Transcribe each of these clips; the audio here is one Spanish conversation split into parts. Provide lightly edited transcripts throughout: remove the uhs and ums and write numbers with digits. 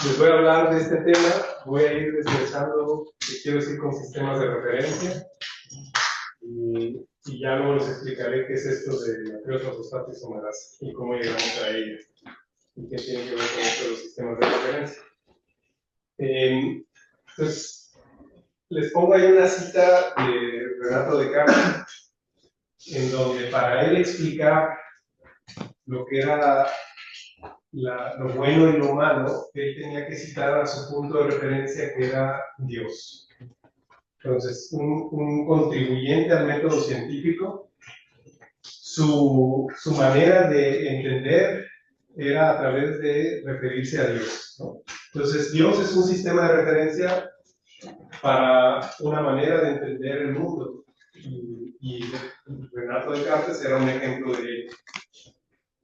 les voy a hablar de este tema, voy a ir desglosando qué quiero decir con sistemas de referencia y ya luego les explicaré qué es esto de la fosfato isomerasa y cómo llegamos a ella y qué tiene que ver con esto de los sistemas de referencia. Entonces, les pongo ahí una cita de Renato Descartes, en donde para él explicar lo que era lo bueno y lo malo, él tenía que citar a su punto de referencia que era Dios. Entonces, un contribuyente al método científico, su manera de entender era a través de referirse a Dios, ¿no? Entonces, Dios es un sistema de referencia para una manera de entender el mundo. Y Renato Descartes era un ejemplo de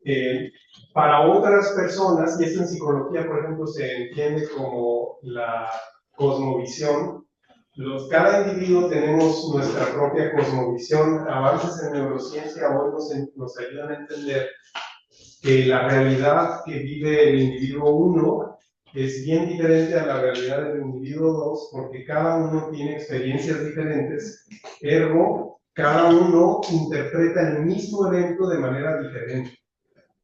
ello. Para otras personas, y esto en psicología, por ejemplo, se entiende como la cosmovisión. Cada individuo tenemos nuestra propia cosmovisión. Avances en neurociencia hoy nos ayudan a entender que la realidad que vive el individuo 1 es bien diferente a la realidad del individuo 2, porque cada uno tiene experiencias diferentes, ergo, cada uno interpreta el mismo evento de manera diferente.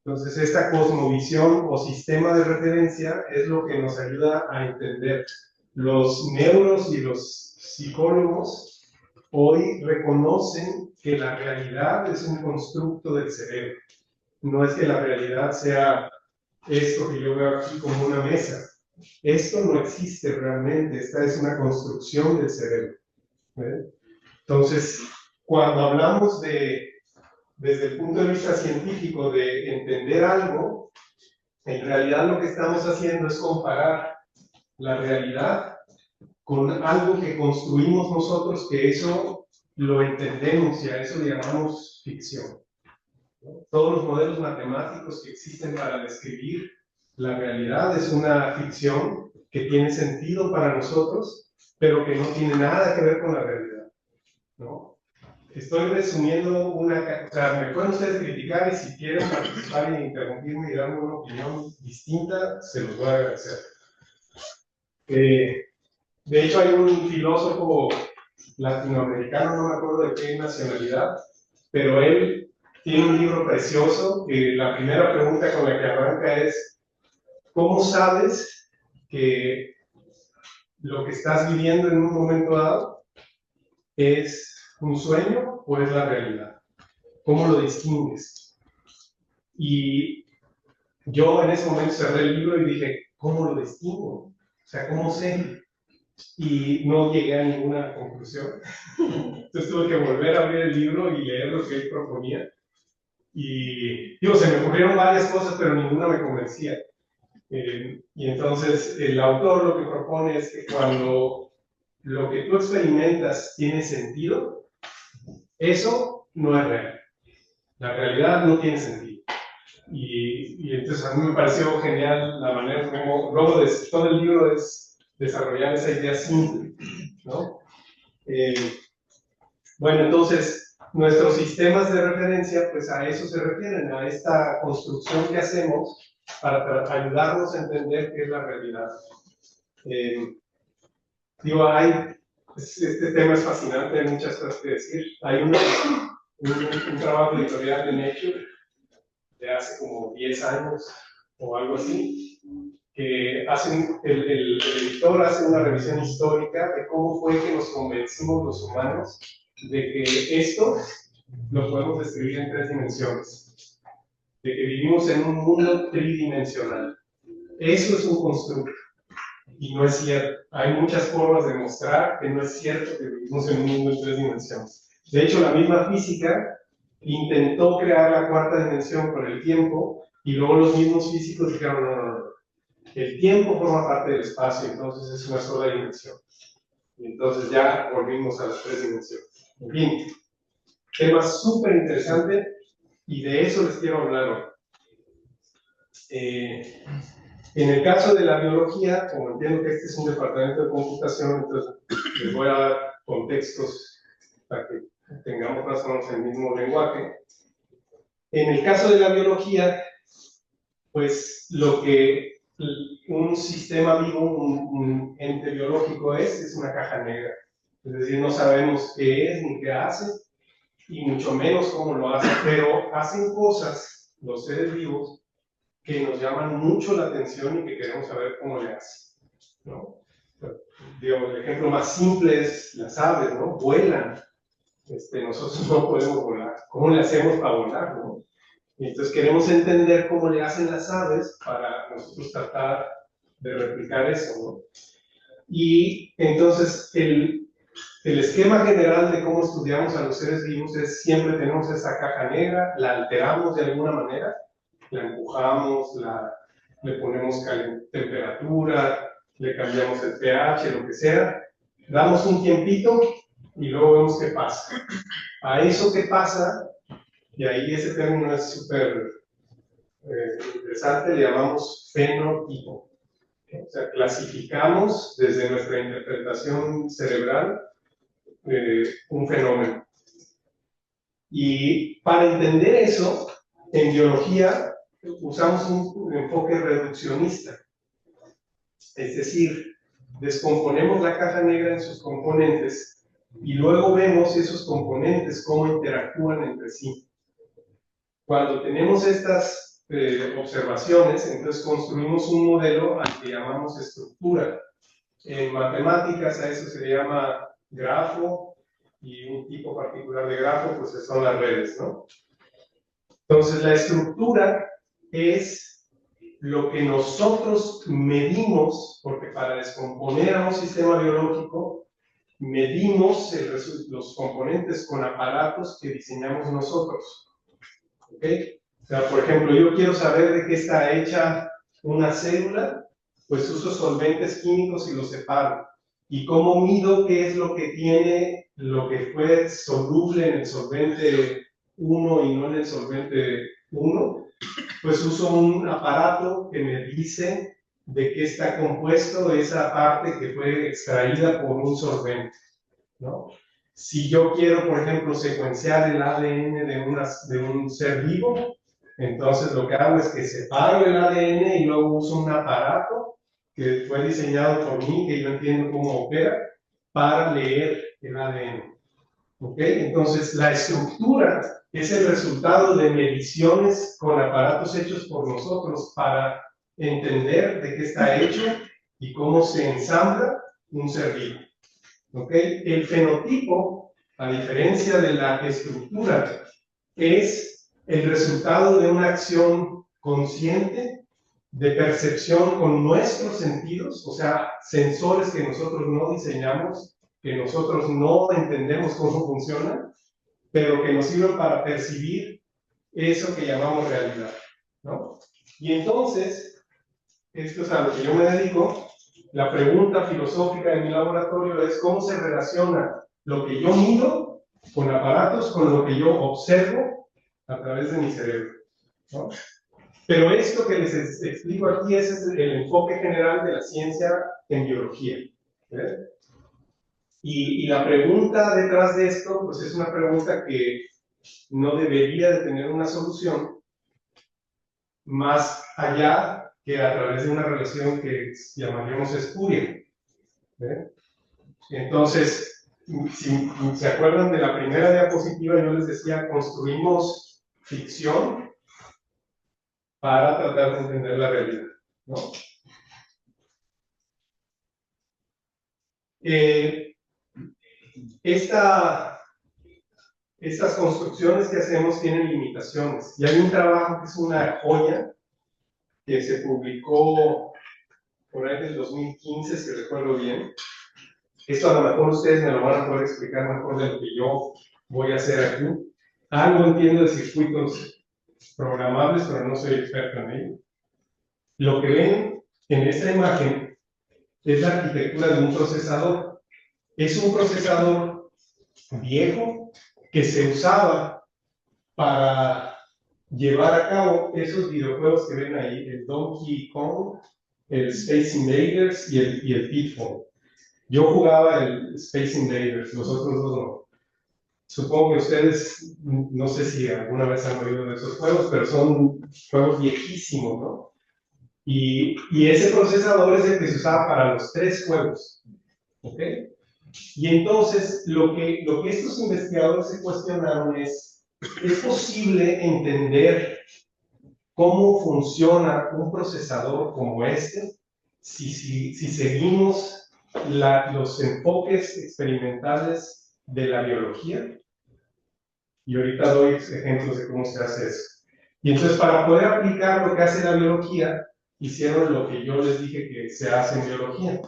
Entonces, esta cosmovisión o sistema de referencia es lo que nos ayuda a entender. Los neuros y los psicólogos hoy reconocen que la realidad es un constructo del cerebro. No es que la realidad sea esto que yo veo aquí como una mesa. Esto no existe realmente, esta es una construcción del cerebro. Entonces, cuando hablamos desde el punto de vista científico de entender algo, en realidad lo que estamos haciendo es comparar la realidad con algo que construimos nosotros, que eso lo entendemos y a eso le llamamos ficción. Todos los modelos matemáticos que existen para describir la realidad es una ficción que tiene sentido para nosotros, pero que no tiene nada que ver con la realidad, ¿no? Estoy resumiendo o sea, me pueden ustedes criticar y si quieren participar e interrumpirme y darme una opinión distinta, se los voy a agradecer. De hecho, hay un filósofo latinoamericano, no me acuerdo de qué nacionalidad, pero él tiene un libro precioso que la primera pregunta con la que arranca es: ¿cómo sabes que lo que estás viviendo en un momento dado es un sueño o es la realidad? ¿Cómo lo distingues? Y yo en ese momento cerré el libro y dije, ¿cómo lo distingo? O sea, ¿cómo sé? Y no llegué a ninguna conclusión. Entonces tuve que volver a abrir el libro y leer lo que él proponía. Y digo, se me ocurrieron varias cosas, pero ninguna me convencía. Y entonces el autor lo que propone es que cuando lo que tú experimentas tiene sentido, eso no es real. La realidad no tiene sentido. Y entonces a mí me pareció genial la manera como luego de todo el libro es desarrollar esa idea simple, ¿no? Bueno, entonces nuestros sistemas de referencia pues a eso se refieren, a esta construcción que hacemos para ayudarnos a entender qué es la realidad. Digo, este tema es fascinante, hay muchas cosas que decir. Hay un trabajo editorial de Nature de hace como 10 años o algo así, que el editor hace una revisión histórica de cómo fue que nos convencimos los humanos de que esto lo podemos describir en 3 dimensiones, de que vivimos en un mundo tridimensional. Eso es un constructo. Y no es cierto. Hay muchas formas de mostrar que no es cierto que vivimos en un mundo en 3 dimensiones. De hecho, la misma física intentó crear la 4ª dimensión con el tiempo y luego los mismos físicos dijeron, no. El tiempo forma parte del espacio, entonces es una sola dimensión. Y entonces ya volvimos a las 3 dimensiones. En fin, tema súper interesante y de eso les quiero hablar hoy. En el caso de la biología, como entiendo que este es un departamento de computación, entonces les voy a dar contextos para que tengamos más o menos el mismo lenguaje. En el caso de la biología, pues lo que un sistema vivo, un ente biológico es una caja negra. Es decir, no sabemos qué es ni qué hace, y mucho menos cómo lo hace, pero hacen cosas, los seres vivos, que nos llaman mucho la atención y que queremos saber cómo le hacen, ¿no? Digamos, el ejemplo más simple es las aves, ¿no? Vuelan. Nosotros no podemos volar. ¿Cómo le hacemos para volar, no? Y entonces queremos entender cómo le hacen las aves para nosotros tratar de replicar eso, ¿no? Y entonces el esquema general de cómo estudiamos a los seres vivos es siempre tenemos esa caja negra, la alteramos de alguna manera, la empujamos, le ponemos temperatura, le cambiamos el pH, lo que sea, damos un tiempito y luego vemos qué pasa. A eso que pasa, y ahí ese término es súper interesante, le llamamos fenotipo. O sea, clasificamos desde nuestra interpretación cerebral un fenómeno. Y para entender eso, en biología usamos un enfoque reduccionista. Es decir, descomponemos la caja negra en sus componentes y luego vemos esos componentes cómo interactúan entre sí. Cuando tenemos estas observaciones, entonces construimos un modelo al que llamamos estructura. En matemáticas a eso se le llama grafo, y un tipo particular de grafo pues son las redes, ¿no? Entonces la estructura es lo que nosotros medimos, porque para descomponer a un sistema biológico medimos los componentes con aparatos que diseñamos nosotros. ¿Ok? O sea, por ejemplo, yo quiero saber de qué está hecha una célula, pues uso solventes químicos y los separo. ¿Y cómo mido qué es lo que tiene, lo que fue soluble en el solvente 1 y no en el solvente 1? Pues uso un aparato que me dice de qué está compuesto esa parte que fue extraída por un solvente, ¿no? Si yo quiero, por ejemplo, secuenciar el ADN de un ser vivo, entonces lo que hago es que separo el ADN y luego uso un aparato que fue diseñado por mí, que yo entiendo cómo opera, para leer el ADN. ¿Ok? Entonces, la estructura es el resultado de mediciones con aparatos hechos por nosotros para entender de qué está hecho y cómo se ensambla un ser vivo. ¿Ok? El fenotipo, a diferencia de la estructura, es el resultado de una acción consciente de percepción con nuestros sentidos, o sea, sensores que nosotros no diseñamos, que nosotros no entendemos cómo funcionan, pero que nos sirven para percibir eso que llamamos realidad, ¿no? Y entonces, esto es a lo que yo me dedico. La pregunta filosófica de mi laboratorio es cómo se relaciona lo que yo mido con aparatos con lo que yo observo a través de mi cerebro, ¿no? Pero esto que les explico aquí es el enfoque general de la ciencia en biología. Y la pregunta detrás de esto, pues es una pregunta que no debería de tener una solución más allá que a través de una relación que llamaríamos espuria. Entonces, si se acuerdan de la primera diapositiva, yo les decía, construimos ficción para tratar de entender la realidad, ¿no? Estas construcciones que hacemos tienen limitaciones. Y hay un trabajo que es una joya que se publicó por ahí del 2015, si recuerdo bien. Esto a lo mejor ustedes me lo van a poder explicar mejor de lo que yo voy a hacer aquí. Algo entiendo de circuitos programables, pero no soy experto en ello. Lo que ven en esta imagen es la arquitectura de un procesador. Es un procesador viejo que se usaba para llevar a cabo esos videojuegos que ven ahí, el Donkey Kong, el Space Invaders y el Pitfall. Yo jugaba el Space Invaders, los otros dos no. Supongo que ustedes, no sé si alguna vez han oído de esos juegos, pero son juegos viejísimos, ¿no? Y ese procesador es el que se usaba para los 3 juegos. ¿Ok? Y entonces, lo que estos investigadores se cuestionaron ¿es posible entender cómo funciona un procesador como este si seguimos los enfoques experimentales de la biología? Y ahorita doy ejemplos de cómo se hace eso. Y entonces, para poder aplicar lo que hace la biología, hicieron lo que yo les dije que se hace en biología.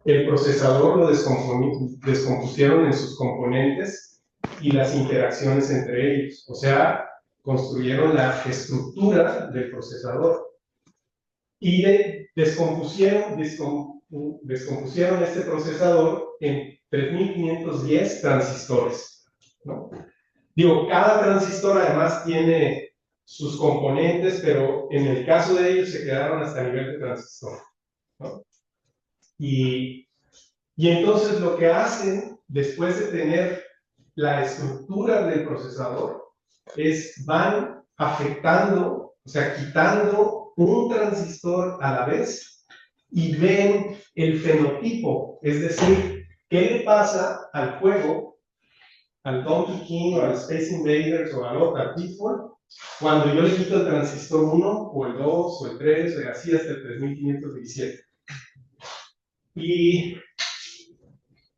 El procesador lo descompusieron en sus componentes y las interacciones entre ellos. O sea, construyeron la estructura del procesador. Y descompusieron este procesador en 3510 transistores, ¿no? Digo, cada transistor además tiene sus componentes, pero en el caso de ellos se quedaron hasta el nivel de transistor, ¿no? Y entonces lo que hacen después de tener la estructura del procesador es van afectando, o sea, quitando un transistor a la vez y ven el fenotipo, es decir, qué le pasa al juego, al Donkey King o al Space Invaders o al Pitfall, cuando yo le quito el transistor 1 o el 2 o el 3 o así hasta el 3517. Y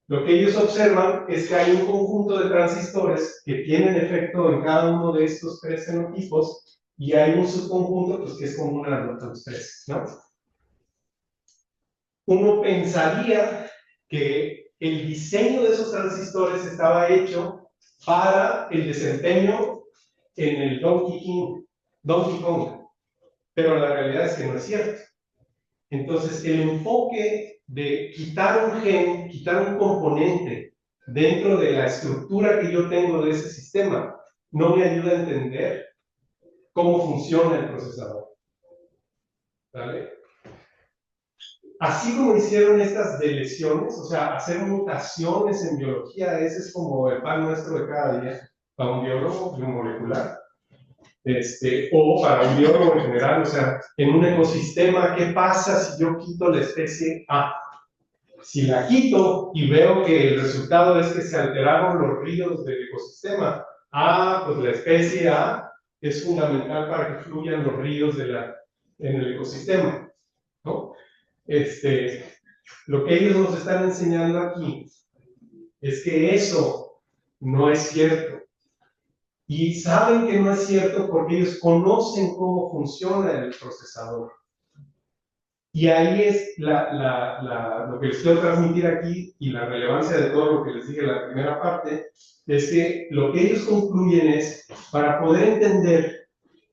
lo que ellos observan es que hay un conjunto de transistores que tienen efecto en cada uno de estos 3 fenotipos y hay un subconjunto pues, que es común a los 3, ¿no? Uno pensaría que el diseño de esos transistores estaba hecho para el desempeño en el Donkey Kong, pero la realidad es que no es cierto. Entonces, el enfoque de quitar un gen, quitar un componente dentro de la estructura que yo tengo de ese sistema, no me ayuda a entender cómo funciona el procesador. ¿Vale? Así como hicieron estas deleciones, o sea, hacer mutaciones en biología, ese es como el pan nuestro de cada día, para un biólogo biomolecular. O para un biólogo en general, o sea, en un ecosistema, ¿qué pasa si yo quito la especie A? Si la quito y veo que el resultado es que se alteraron los ríos del ecosistema, pues la especie A es fundamental para que fluyan los ríos en el ecosistema, ¿no? Lo que ellos nos están enseñando aquí es que eso no es cierto. Y saben que no es cierto porque ellos conocen cómo funciona el procesador. Y ahí es lo que les quiero transmitir aquí y la relevancia de todo lo que les dije en la primera parte, es que lo que ellos concluyen es, para poder entender,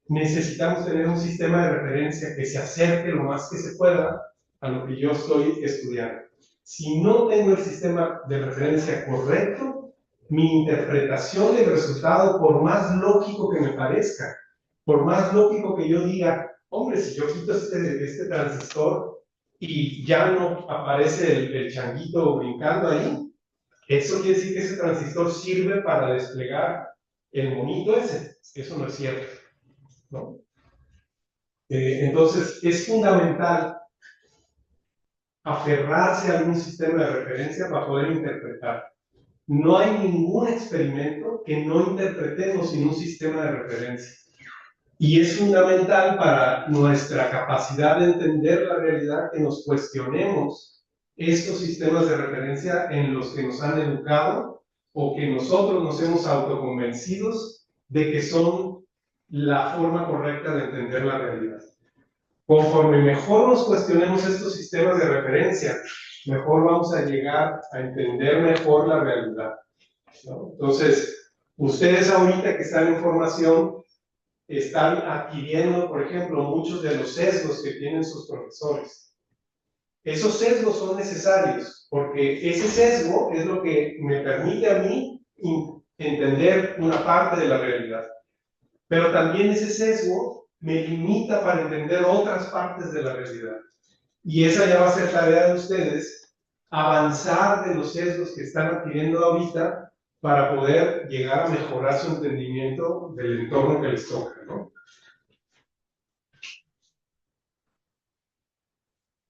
necesitamos tener un sistema de referencia que se acerque lo más que se pueda a lo que yo estoy estudiando. Si no tengo el sistema de referencia correcto, mi interpretación del resultado, por más lógico que me parezca, por más lógico que yo diga, hombre, si yo quito este transistor y ya no aparece el changuito brincando ahí, eso quiere decir que ese transistor sirve para desplegar el monito ese. Eso no es cierto, ¿no? Entonces, es fundamental aferrarse a algún sistema de referencia para poder interpretar. No hay ningún experimento que no interpretemos sin un sistema de referencia. Y es fundamental para nuestra capacidad de entender la realidad que nos cuestionemos estos sistemas de referencia en los que nos han educado o que nosotros nos hemos autoconvencidos de que son la forma correcta de entender la realidad. Conforme mejor nos cuestionemos estos sistemas de referencia, mejor vamos a llegar a entender mejor la realidad, ¿no? Entonces, ustedes ahorita que están en formación, están adquiriendo, por ejemplo, muchos de los sesgos que tienen sus profesores. Esos sesgos son necesarios, porque ese sesgo es lo que me permite a mí entender una parte de la realidad. Pero también ese sesgo me limita para entender otras partes de la realidad. Y esa ya va a ser tarea de ustedes, avanzar de los sesgos que están adquiriendo ahorita para poder llegar a mejorar su entendimiento del entorno que les toca, ¿no?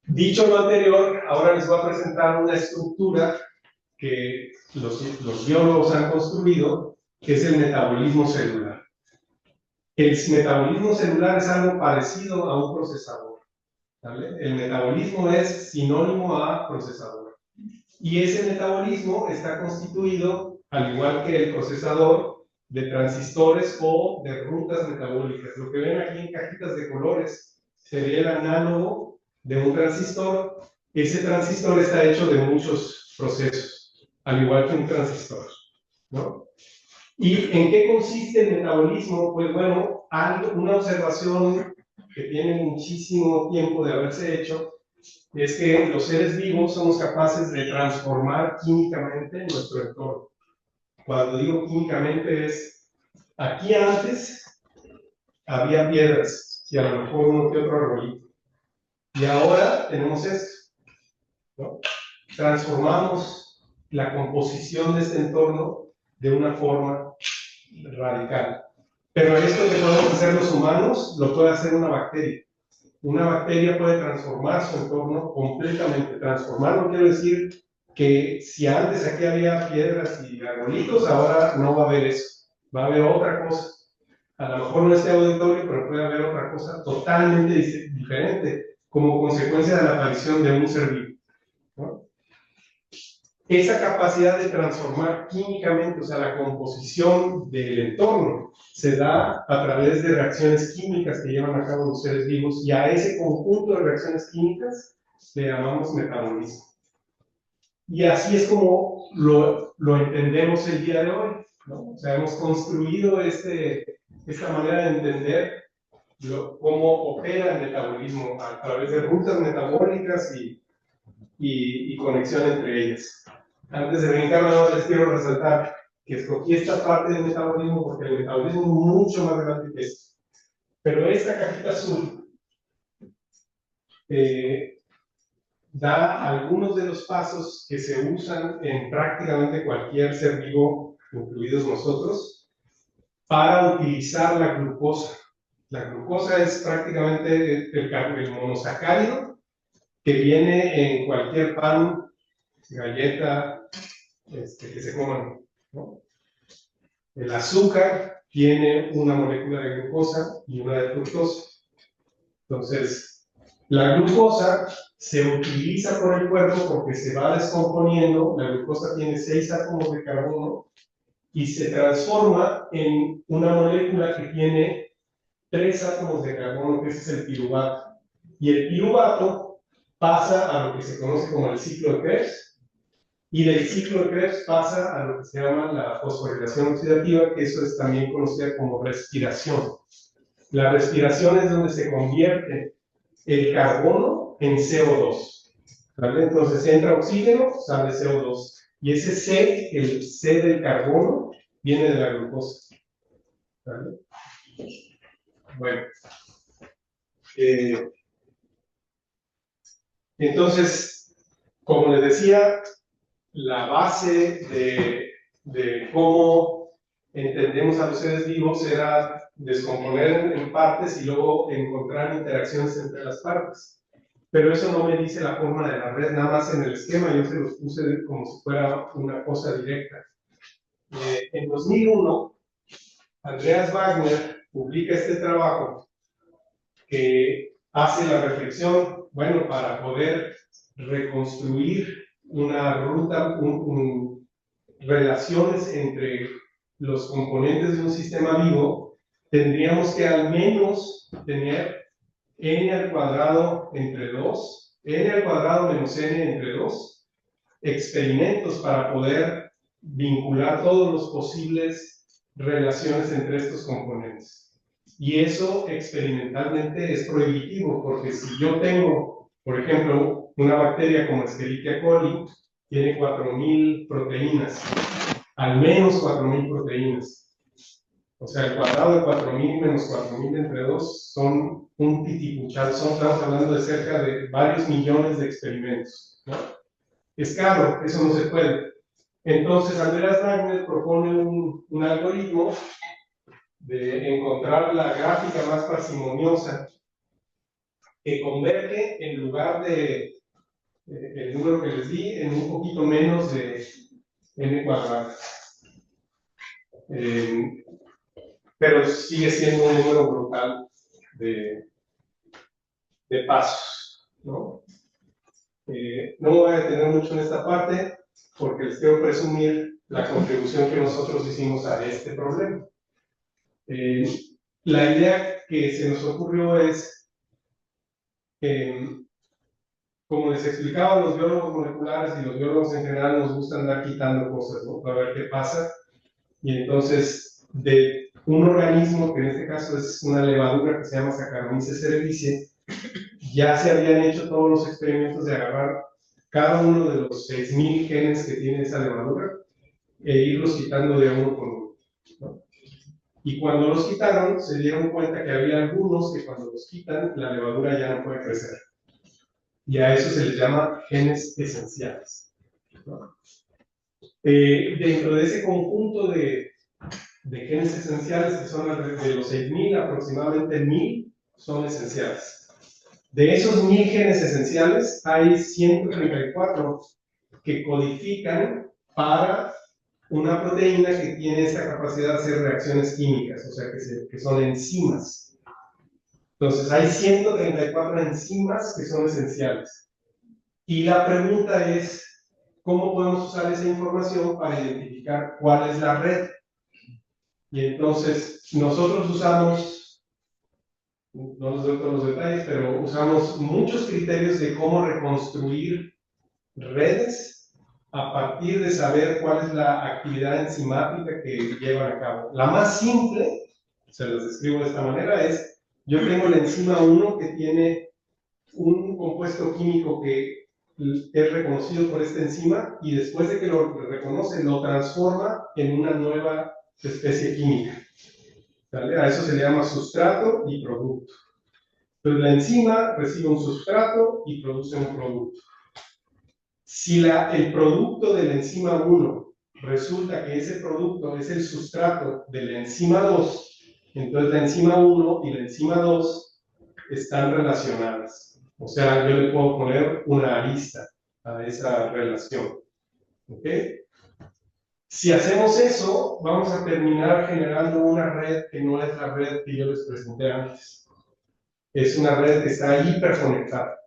Dicho lo anterior, ahora les voy a presentar una estructura que los biólogos han construido, que es el metabolismo celular. El metabolismo celular es algo parecido a un procesador, ¿vale? El metabolismo es sinónimo a procesador. Y ese metabolismo está constituido, al igual que el procesador, de transistores o de rutas metabólicas. Lo que ven aquí en cajitas de colores sería el análogo de un transistor. Ese transistor está hecho de muchos procesos, al igual que un transistor, ¿no? ¿Y en qué consiste el metabolismo? Pues bueno, una observación que tiene muchísimo tiempo de haberse hecho es que los seres vivos somos capaces de transformar químicamente nuestro entorno. Cuando digo químicamente es, aquí antes había piedras y a lo mejor uno que otro arbolito. Y ahora tenemos esto, ¿no? Transformamos la composición de este entorno de una forma radical. Pero esto que podemos hacer los humanos, lo puede hacer una bacteria. Una bacteria puede transformar su entorno completamente. Transformarlo quiere decir que si antes aquí había piedras y arbolitos, ahora no va a haber eso. Va a haber otra cosa. A lo mejor no este auditorio, pero puede haber otra cosa totalmente diferente, como consecuencia de la aparición de un ser vivo, ¿no? Esa capacidad de transformar químicamente, o sea, la composición del entorno, se da a través de reacciones químicas que llevan a cabo los seres vivos, y a ese conjunto de reacciones químicas le llamamos metabolismo. Y así es como lo entendemos el día de hoy, ¿no? O sea, hemos construido esta manera de entender cómo opera el metabolismo a través de rutas metabólicas y conexión entre ellas. Antes de brincar, les quiero resaltar que escogí esta parte del metabolismo porque el metabolismo es mucho más grande que esto. Pero esta cajita azul da algunos de los pasos que se usan en prácticamente cualquier ser vivo, incluidos nosotros, para utilizar la glucosa. La glucosa es prácticamente el monosacárido que viene en cualquier pan, galleta, que se coman, ¿no? El azúcar tiene una molécula de glucosa y una de fructosa. Entonces, la glucosa se utiliza por el cuerpo porque se va descomponiendo. La glucosa tiene 6 átomos de carbono y se transforma en una molécula que tiene 3 átomos de carbono, que ese es el piruvato. Y el piruvato pasa a lo que se conoce como el ciclo de Krebs. Y del ciclo de Krebs pasa a lo que se llama la fosforilación oxidativa, que eso es también conocida como respiración. La respiración es donde se convierte el carbono en CO2. ¿Vale? Entonces entra oxígeno, sale CO2. Y ese C, el C del carbono, viene de la glucosa. ¿Vale? Bueno. Entonces, como les decía, la base de cómo entendemos a los seres vivos era descomponer en partes y luego encontrar interacciones entre las partes. Pero eso no me dice la forma de la red, nada más en el esquema yo se los puse como si fuera una cosa directa. En 2001, Andreas Wagner publica este trabajo que hace la reflexión, bueno, para poder reconstruir una ruta, relaciones entre los componentes de un sistema vivo, tendríamos que al menos tener n al cuadrado entre 2, n al cuadrado menos n entre 2, experimentos para poder vincular todos los posibles relaciones entre estos componentes. Y eso experimentalmente es prohibitivo, porque si yo tengo, por ejemplo, una bacteria como Escherichia coli, tiene 4.000 proteínas, al menos 4.000 proteínas. O sea, el cuadrado de 4.000 menos 4.000 entre 2 son un titipuchal, estamos hablando de cerca de varios millones de experimentos, ¿no? Es caro, eso no se puede. Entonces, Andreas Wagner propone un algoritmo de encontrar la gráfica más parsimoniosa que converge en lugar de el número que les di en un poquito menos de n cuadrado. Pero sigue siendo un número brutal de pasos, ¿no? No me voy a detener mucho en esta parte porque les quiero presumir la contribución que nosotros hicimos a este problema. La idea que se nos ocurrió es, como les explicaba, los biólogos moleculares y los biólogos en general nos gusta andar quitando cosas, ¿no? Para ver qué pasa. Y entonces, de un organismo, que en este caso es una levadura que se llama Saccharomyces cerevisiae, ya se habían hecho todos los experimentos de agarrar cada uno de los 6.000 genes que tiene esa levadura e irlos quitando de uno por uno, ¿no? Y cuando los quitaron, se dieron cuenta que había algunos que cuando los quitan, la levadura ya no puede crecer. Y a eso se les llama genes esenciales, ¿no? Dentro de ese conjunto de genes esenciales, que son de los 6.000, aproximadamente 1.000 son esenciales. De esos 1.000 genes esenciales, hay 134 que codifican para una proteína que tiene esta capacidad de hacer reacciones químicas, o sea, que son enzimas. Entonces, hay 134 enzimas que son esenciales. Y la pregunta es, ¿cómo podemos usar esa información para identificar cuál es la red? Y entonces, nosotros usamos, no les doy todos los detalles, pero usamos muchos criterios de cómo reconstruir redes a partir de saber cuál es la actividad enzimática que llevan a cabo. La más simple, se las describo de esta manera, es, yo tengo la enzima 1 que tiene un compuesto químico que es reconocido por esta enzima y después de que lo reconoce, lo transforma en una nueva especie química. ¿Vale? A eso se le llama sustrato y producto. Entonces la enzima recibe un sustrato y produce un producto. Si el producto de la enzima 1 resulta que ese producto es el sustrato de la enzima 2, entonces la enzima 1 y la enzima 2 están relacionadas. O sea, yo le puedo poner una arista a esa relación. ¿Ok? Si hacemos eso, vamos a terminar generando una red que no es la red que yo les presenté antes. Es una red que está hiperconectada.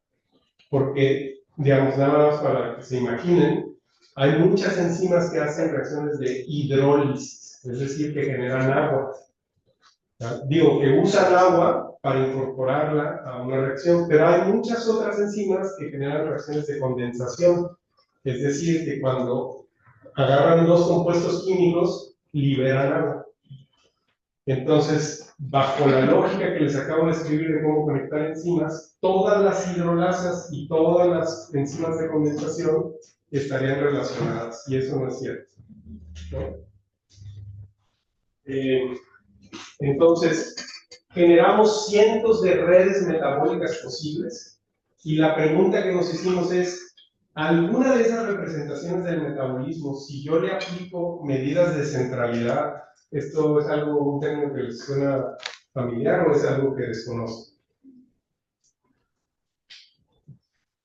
Porque, digamos, nada más para que se imaginen, hay muchas enzimas que hacen reacciones de hidrólisis, es decir, que generan agua. Digo, que usan agua para incorporarla a una reacción, pero hay muchas otras enzimas que generan reacciones de condensación, es decir, que cuando agarran dos compuestos químicos, liberan agua. Entonces, bajo la lógica que les acabo de escribir de cómo conectar enzimas, todas las hidrolasas y todas las enzimas de condensación estarían relacionadas, y eso no es cierto, ¿no? Entonces, generamos cientos de redes metabólicas posibles, y la pregunta que nos hicimos es, ¿alguna de esas representaciones del metabolismo, si yo le aplico medidas de centralidad, esto es algo, un término que les suena familiar o es algo que desconocen?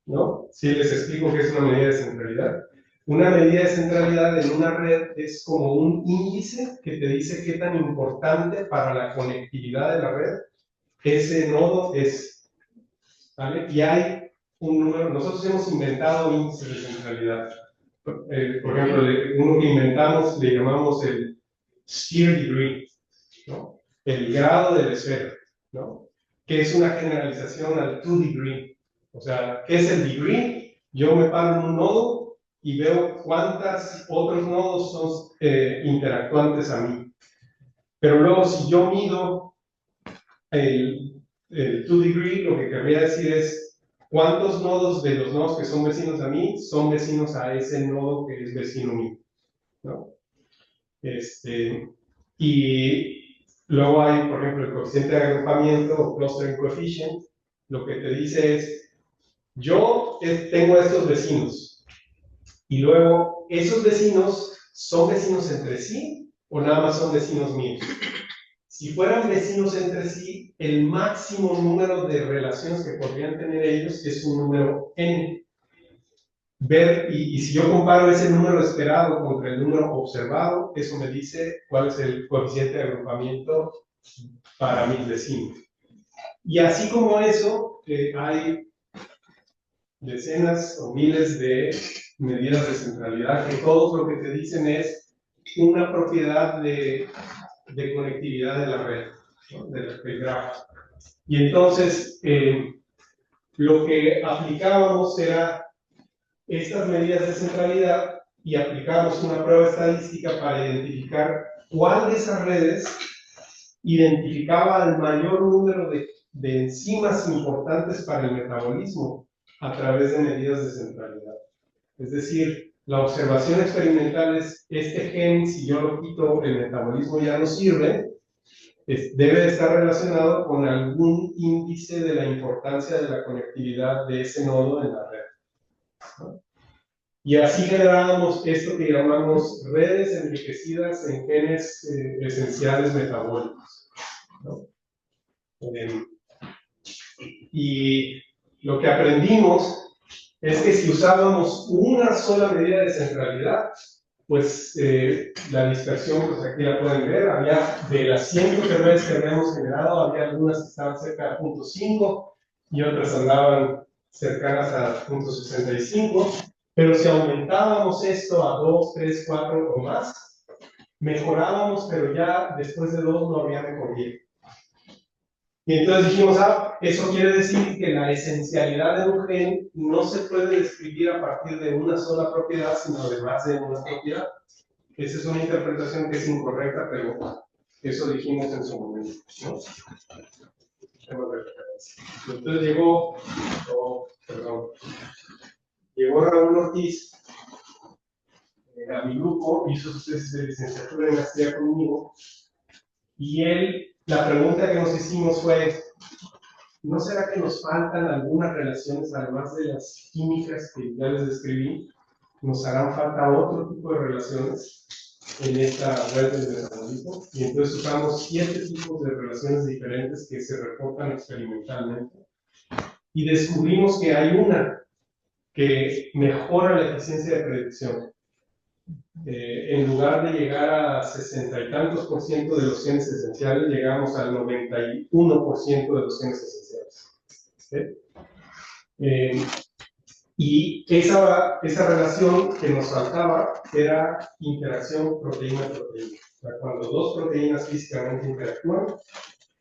¿No? Si les explico qué es una medida de centralidad. Una medida de centralidad en una red es como un índice que te dice qué tan importante para la conectividad de la red ese nodo es. ¿Vale? Y hay un número, nosotros hemos inventado índices de centralidad. Por ejemplo, uno que inventamos le llamamos el sphere degree, ¿no? El grado de la esfera, ¿no? Que es una generalización al 2 degree. O sea, ¿qué es el degree? Yo me paro en un nodo y veo cuántos otros nodos son interactuantes a mí. Pero luego, si yo mido el 2 degree, lo que querría decir es cuántos nodos de los nodos que son vecinos a mí son vecinos a ese nodo que es vecino mío, ¿no? Y luego hay, por ejemplo, el coeficiente de agrupamiento o clustering coefficient, lo que te dice es, yo tengo estos vecinos, y luego, ¿esos vecinos son vecinos entre sí o nada más son vecinos míos? si fueran vecinos entre sí, el máximo número de relaciones que podrían tener ellos es un número n. Y si yo comparo ese número esperado contra el número observado, eso me dice cuál es el coeficiente de agrupamiento para mis vecinos. Y así como eso, hay decenas o miles de medidas de centralidad que todos lo que te dicen es una propiedad de conectividad de la red, ¿no? Del grafo. Y entonces, lo que aplicábamos era estas medidas de centralidad y aplicamos una prueba estadística para identificar cuál de esas redes identificaba el mayor número de enzimas importantes para el metabolismo a través de medidas de centralidad. Es decir, la observación experimental es, este gen, si yo lo quito, el metabolismo ya no sirve, debe de estar relacionado con algún índice de la importancia de la conectividad de ese nodo en la red, ¿no? Y así generábamos esto que llamamos redes enriquecidas en genes esenciales metabólicos, ¿no? Y lo que aprendimos es que si usábamos una sola medida de centralidad, pues la dispersión, pues aquí la pueden ver, había de las cientos de redes que habíamos generado, había algunas que estaban cerca de 0.5 y otras andaban cercanas a 0.65, pero si aumentábamos esto a 2, 3, 4 o más, mejorábamos, pero ya después de 2 no había mejoría. Y entonces dijimos, eso quiere decir que la esencialidad de un gen no se puede describir a partir de una sola propiedad, sino de más de una propiedad. Esa es una interpretación que es incorrecta, pero eso dijimos en su momento, ¿no? Entonces llegó Raúl Ortiz a mi grupo, hizo su tesis de licenciatura en maestría conmigo, y la pregunta que nos hicimos fue, ¿no será que nos faltan algunas relaciones, además de las químicas que ya les describí? ¿Nos harán falta otro tipo de relaciones en esta red del metabolismo? Y entonces usamos 7 tipos de relaciones diferentes que se reportan experimentalmente. Y descubrimos que hay una que mejora la eficiencia de predicción. En lugar de llegar a 60 y tantos % de los genes esenciales, llegamos al 91% de los genes esenciales. Y esa relación que nos faltaba era interacción proteína-proteína. O sea, cuando dos proteínas físicamente interactúan,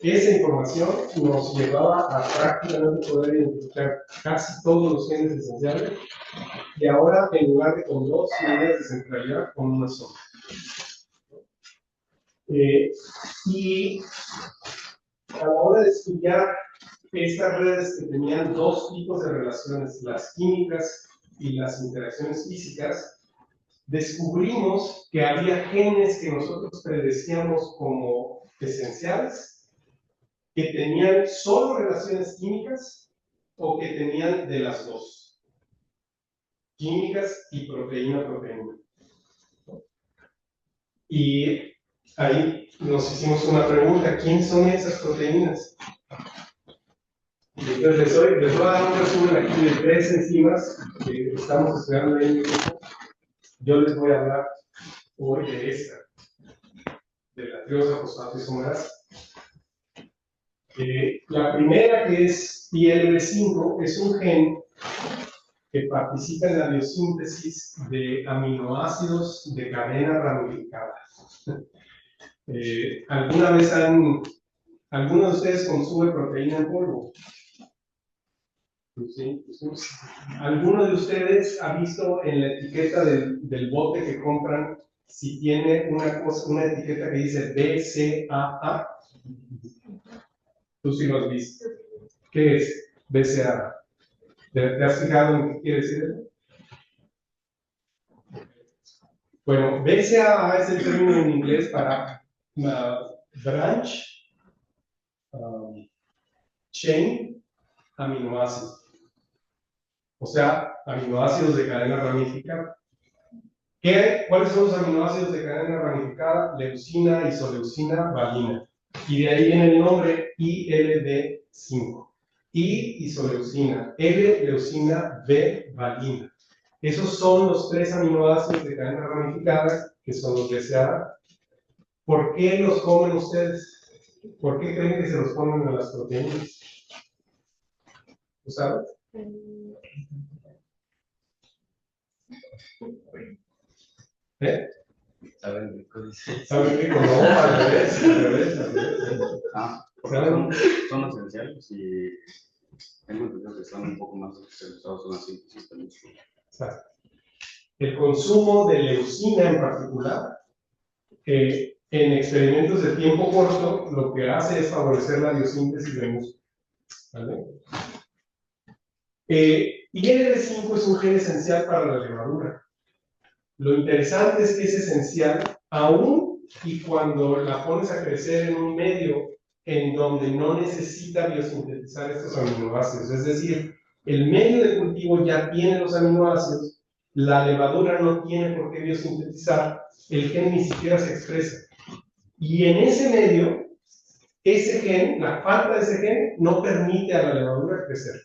esa información nos llevaba a prácticamente poder identificar casi todos los genes esenciales, y ahora en lugar de con 2 medidas de centralidad, con una sola. Y a la hora de estudiar estas redes que tenían 2 tipos de relaciones, las químicas y las interacciones físicas, descubrimos que había genes que nosotros predecíamos como esenciales, que tenían solo relaciones químicas o que tenían de las dos, químicas y proteína-proteína. Y ahí nos hicimos una pregunta, ¿quiénes son esas proteínas? Y entonces les voy a dar un resumen aquí de 3 enzimas que estamos estudiando en el grupo. Yo les voy a hablar hoy de esta, de la triosa fosfato isomerasa. La primera, que es ILB5, es un gen que participa en la biosíntesis de aminoácidos de cadena ramificada. ¿Alguno de ustedes consume proteína en polvo? Sí. ¿Alguno de ustedes ha visto en la etiqueta del bote que compran si tiene una etiqueta que dice BCAA? Tú sí lo has visto. ¿Qué es BCAA? ¿Te has fijado en qué quiere decir eso? Bueno, BCAA es el término en inglés para branch chain aminoácido. O sea, aminoácidos de cadena ramificada. ¿Cuáles son los aminoácidos de cadena ramificada? Leucina, isoleucina, valina. Y de ahí viene el nombre ILD5. I, isoleucina, L, leucina, B, valina. Esos son los 3 aminoácidos de cadena ramificada que son los BCAA. ¿Por qué los comen ustedes? ¿Por qué creen que se los ponen a las proteínas? ¿Tú sabes? ¿Eh? Saben rico, dice. ¿Saben rico? No, al revés, al revés, al revés. Ah, son esenciales y tengo entendido que están un poco más especializados en la síntesis del músculo. Exacto. El consumo de leucina en particular, en experimentos de tiempo corto, lo que hace es favorecer la biosíntesis del músculo. ¿Vale? IL-5 es un gen esencial para la levadura. Lo interesante es que es esencial aún y cuando la pones a crecer en un medio en donde no necesita biosintetizar estos aminoácidos. Es decir, el medio de cultivo ya tiene los aminoácidos, la levadura no tiene por qué biosintetizar, el gen ni siquiera se expresa. Y en ese medio, ese gen, la falta de ese gen, no permite a la levadura crecer.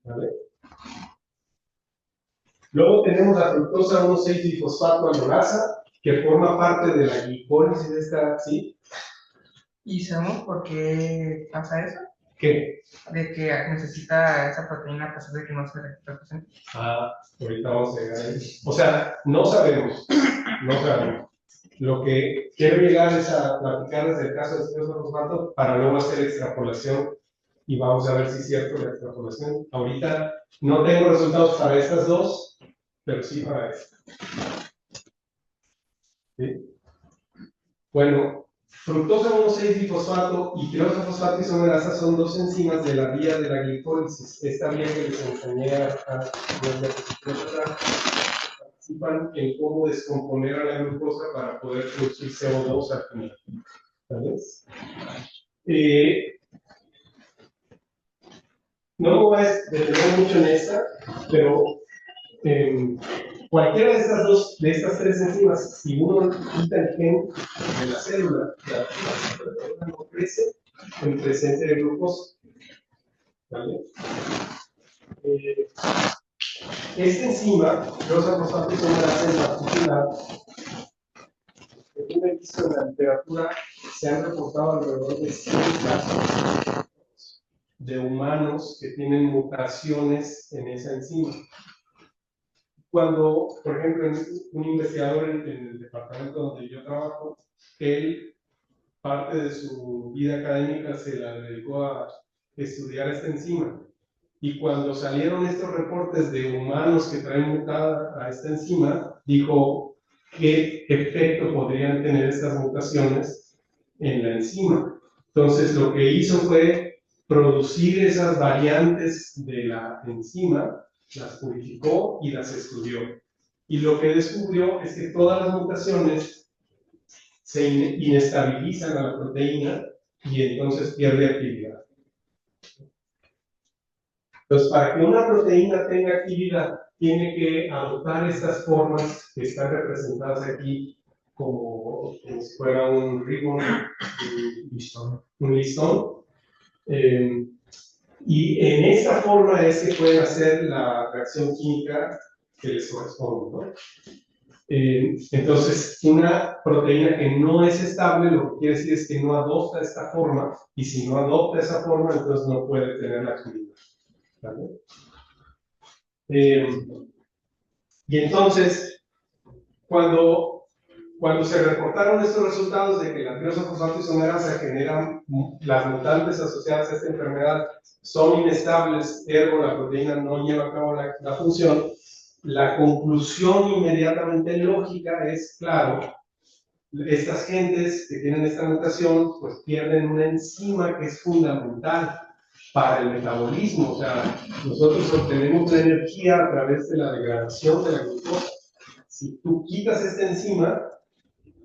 ¿Vale? Luego tenemos la fructosa 1,6-difosfato amilasa, que forma parte de la glicólisis de esta, ¿sí? ¿Y sabemos por qué pasa eso? ¿Qué? De que necesita esa proteína a pesar de que no se representa. Ahorita vamos a llegar ahí. O sea, no sabemos, no sabemos. Lo que quiero llegar es a platicar desde el caso de fosfato para luego hacer extrapolación y vamos a ver si es cierto la extrapolación. Ahorita no tengo resultados para estas dos, pero sí para esta. ¿Sí? Bueno, fructosa 1,6-difosfato y tirosa fosfato isomerasa son dos enzimas de la vía de la glicólisis. Esta vía que les enseñé participan en cómo descomponer a la glucosa para poder producir CO2 al final. ¿Sabes? No me voy a detener mucho en esta, pero cualquiera de estas tres enzimas, si uno quita el gen de la célula no crece en presencia de glucosa. ¿Vale? Esta enzima, los fosfato isomerasa en particular, según he visto en la literatura, se han reportado alrededor de 100 casos de humanos que tienen mutaciones en esa enzima. Cuando, por ejemplo, un investigador en el departamento donde yo trabajo, él, parte de su vida académica se la dedicó a estudiar esta enzima. Y cuando salieron estos reportes de humanos que traen mutada a esta enzima, dijo qué efecto podrían tener estas mutaciones en la enzima. Entonces, lo que hizo fue producir esas variantes de la enzima, las purificó y las estudió. Y lo que descubrió es que todas las mutaciones se inestabilizan a la proteína y entonces pierde actividad. Entonces, para que una proteína tenga actividad, tiene que adoptar estas formas que están representadas aquí como si fuera un ribbon, un listón. Y en esta forma es que pueden hacer la reacción química que les corresponde, ¿no? Entonces, una proteína que no es estable, lo que quiere decir es que no adopta esta forma, y si no adopta esa forma, entonces no puede tener la actividad. ¿Vale? Y entonces, cuando se reportaron estos resultados de que la tirosa fosfato isomerasa generan las mutantes asociadas a esta enfermedad son inestables, ergo la proteína no lleva a cabo la función, la conclusión inmediatamente lógica es, claro, estas gentes que tienen esta mutación pues pierden una enzima que es fundamental para el metabolismo. O sea, nosotros obtenemos la energía a través de la degradación de la glucosa. Si tú quitas esta enzima,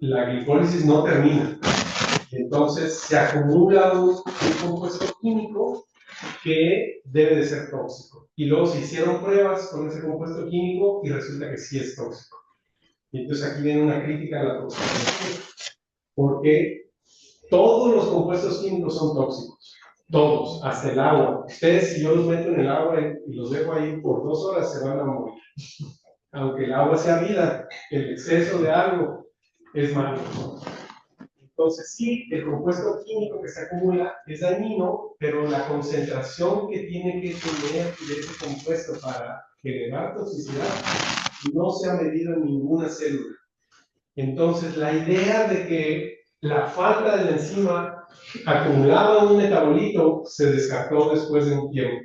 la glicólisis no termina. Entonces se acumula un compuesto químico que debe de ser tóxico. Y luego se hicieron pruebas con ese compuesto químico y resulta que sí es tóxico. Y entonces aquí viene una crítica a la toxicidad. Porque Todos los compuestos químicos son tóxicos, todos, hasta el agua. Ustedes, si yo los meto en el agua y los dejo ahí por 2 horas, se van a morir. Aunque el agua sea vida, el exceso de algo es malo. Entonces, sí, el compuesto químico que se acumula es dañino, pero la concentración que tiene que tener de ese compuesto para generar toxicidad no se ha medido en ninguna célula. Entonces, la idea de que la falta de la enzima acumulaba un metabolito se descartó después de un tiempo.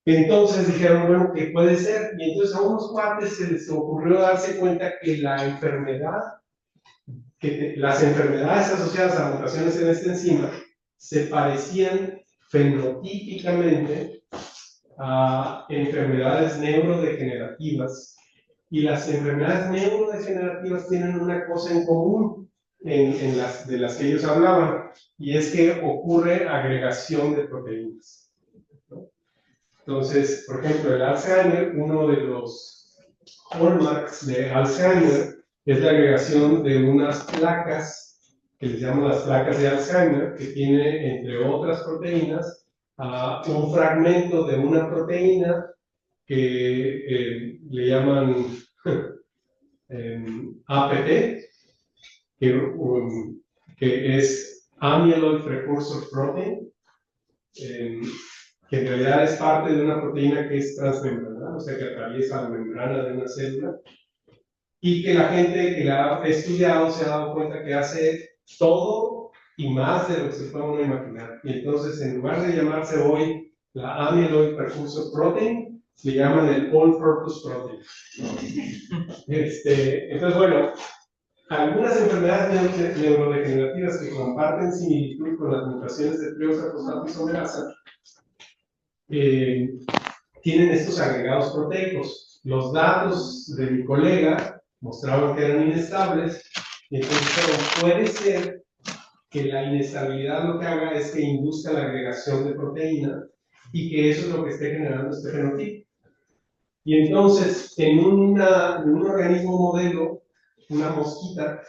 Entonces dijeron, bueno, ¿qué puede ser? Y entonces a unos cuates se les ocurrió darse cuenta que la enfermedad, las enfermedades asociadas a mutaciones en esta enzima se parecían fenotípicamente a enfermedades neurodegenerativas. Y las enfermedades neurodegenerativas tienen una cosa en común de las que ellos hablaban, y es que ocurre agregación de proteínas, ¿no? Entonces, por ejemplo, el Alzheimer, uno de los hallmarks de Alzheimer es la agregación de unas placas que les llaman las placas de Alzheimer, que tiene, entre otras proteínas, un fragmento de una proteína que le llaman APP, que es Amyloid Precursor Protein, que en realidad es parte de una proteína que es transmembrana, o sea, que atraviesa la membrana de una célula, y que la gente que la ha estudiado se ha dado cuenta que hace todo y más de lo que se puede uno imaginar. Y entonces, en lugar de llamarse hoy la Amyloid Precursor Protein, se llaman el All-Purpose Protein. Entonces, bueno, algunas enfermedades neurodegenerativas que comparten similitud con las mutaciones de triosa, fosfato y isomerasa tienen estos agregados proteicos. Los datos de mi colega mostraban que eran inestables, y entonces puede ser que la inestabilidad lo que haga es que induzca la agregación de proteína y que eso es lo que esté generando este fenotipo. Y entonces, en un organismo modelo, una mosquita,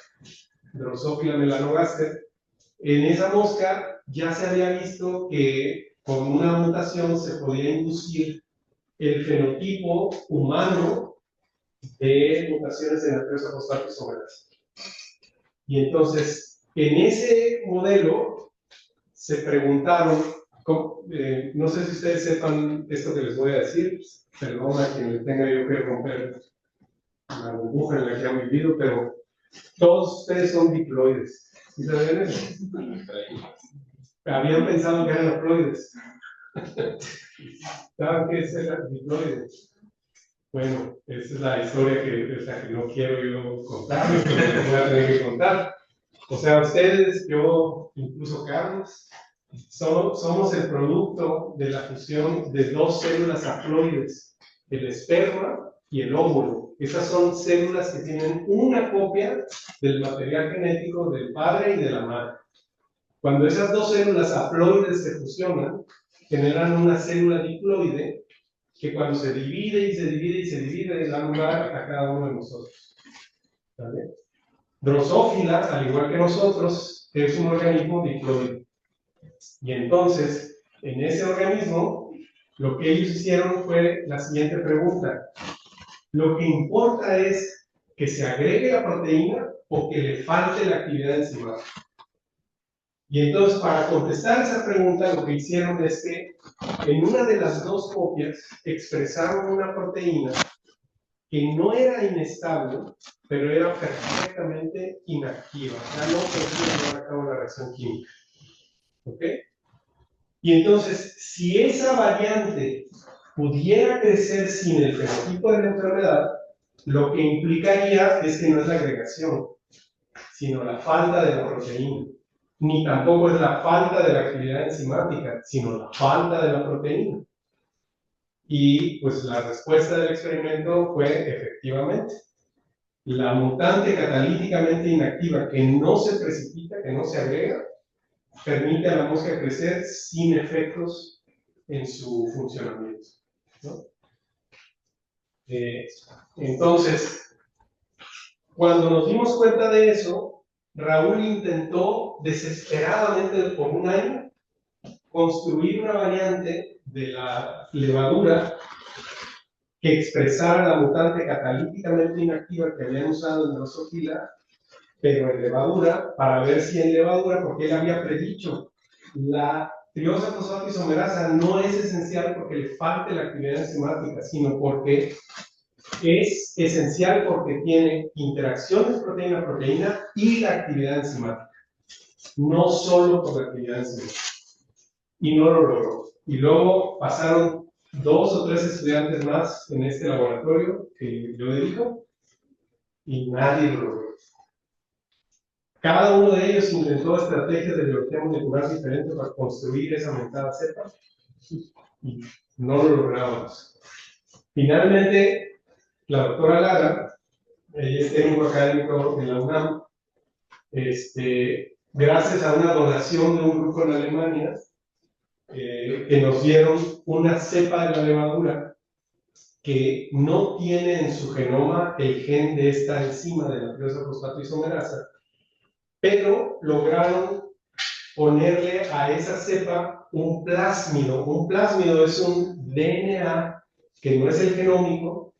Drosophila melanogaster, en esa mosca ya se había visto que con una mutación se podía inducir el fenotipo humano de mutaciones en la triosa fosfato isomerasa. Y entonces, en ese modelo se preguntaron, no sé si ustedes sepan esto que les voy a decir, perdón a quien le tenga yo que romper la burbuja en la que han vivido, pero todos ustedes son diploides. ¿Sí sabían eso? Habían pensado que eran haploides. ¿Saben qué es el diploide? Bueno, esa es la historia que no quiero yo contar, pero que voy a tener que contar. O sea, ustedes, yo, incluso Carlos, somos el producto de la fusión de dos células haploides, el esperma y el óvulo. Esas son células que tienen una copia del material genético del padre y de la madre. Cuando esas dos células haploides se fusionan, generan una célula diploide que cuando se divide y se divide y se divide, da lugar a cada uno de nosotros. ¿Vale? Drosophila, al igual que nosotros, es un organismo diploide. Y entonces, en ese organismo, lo que ellos hicieron fue la siguiente pregunta. Lo que importa es que se agregue la proteína o que le falte la actividad enzimática. Y entonces, para contestar esa pregunta, lo que hicieron es que en una de las dos copias expresaron una proteína que no era inestable, pero era perfectamente inactiva. Ya no podía llevar a cabo la reacción química. ¿Ok? Y entonces, si esa variante pudiera crecer sin el fenotipo de la enfermedad, lo que implicaría es que no es la agregación, sino la falta de la proteína. Ni tampoco es la falta de la actividad enzimática, sino la falta de la proteína. Y pues la respuesta del experimento fue efectivamente. La mutante catalíticamente inactiva que no se precipita, que no se agrega, permite a la mosca crecer sin efectos en su funcionamiento, ¿no? Entonces, cuando nos dimos cuenta de eso, Raúl intentó desesperadamente por un año construir una variante de la levadura que expresara la mutante catalíticamente inactiva que habían usado en Drosophila, pero en levadura, para ver si en levadura, porque él había predicho, la triosa fosfato-isomerasa no es esencial porque le falte la actividad enzimática, sino porque es esencial porque tiene interacciones proteína-proteína y la actividad enzimática, no solo por la actividad enzimática. Y no lo logró. Y luego pasaron 2 o 3 estudiantes más en este laboratorio que yo dedico y nadie lo logró. Cada uno de ellos intentó estrategias de biología molecular diferentes para construir esa mentada cepa y no lo logramos. Finalmente, la doctora Lara, ella es técnico académico en la UNAM, gracias a una donación de un grupo en Alemania, que nos dieron una cepa de la levadura que no tiene en su genoma el gen de esta enzima de la triosa fosfato-isomerasa, pero lograron ponerle a esa cepa un plásmido. Un plásmido es un DNA que no es el genómico,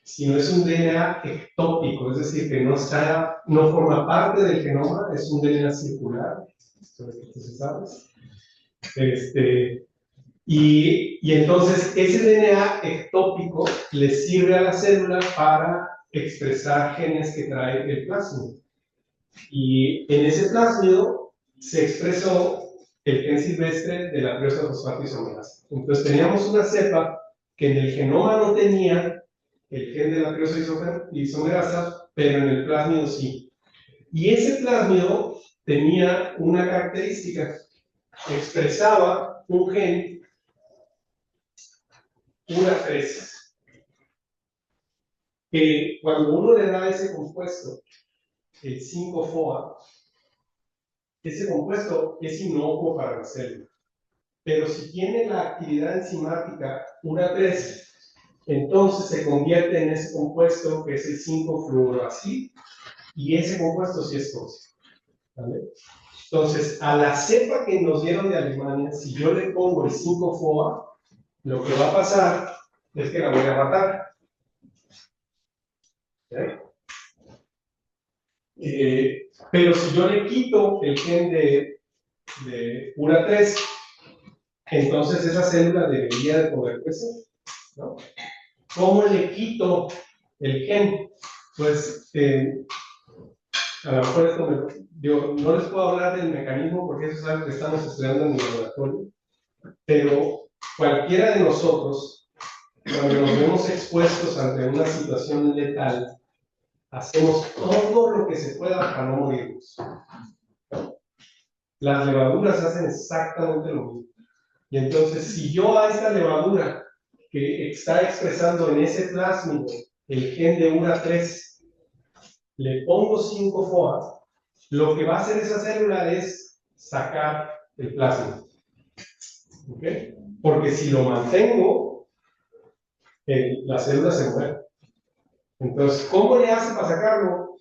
sino es un DNA ectópico, es decir, que no forma parte del genoma, es un DNA circular, esto es que se sabe. Y entonces ese DNA ectópico le sirve a la célula para expresar genes que trae el plásmido. Y en ese plásmido se expresó el gen silvestre de la triosa fosfato-isomerasa. Entonces teníamos una cepa que en el genoma no tenía el gen de la triosa isomerasa, pero en el plásmido sí. Y ese plásmido tenía una característica, expresaba un gen una 3, que cuando uno le da ese compuesto, el 5-FOA, ese compuesto es inocuo para la célula. Pero si tiene la actividad enzimática una 3, entonces se convierte en ese compuesto que es el 5-fluoroacil, y ese compuesto sí es tóxico. ¿Vale? Entonces, a la cepa que nos dieron de Alemania, si yo le pongo el 5-FOA, lo que va a pasar es que la voy a matar. Pero si yo le quito el gen de URA3, entonces esa célula debería de poder crecer, ¿no? ¿Cómo le quito el gen? Pues a lo mejor esto yo no les puedo hablar del mecanismo porque eso es algo que estamos estudiando en mi laboratorio, pero cualquiera de nosotros, cuando nos vemos expuestos ante una situación letal, hacemos todo lo que se pueda para no morirnos. Las levaduras hacen exactamente lo mismo. Y entonces, si yo a esta levadura que está expresando en ese plásmido el gen de URA3 le pongo 5-FOA, lo que va a hacer esa célula es sacar el plásmido. ¿Ok? Porque si lo mantengo, la célula se muere. Entonces, ¿cómo le hace para sacarlo?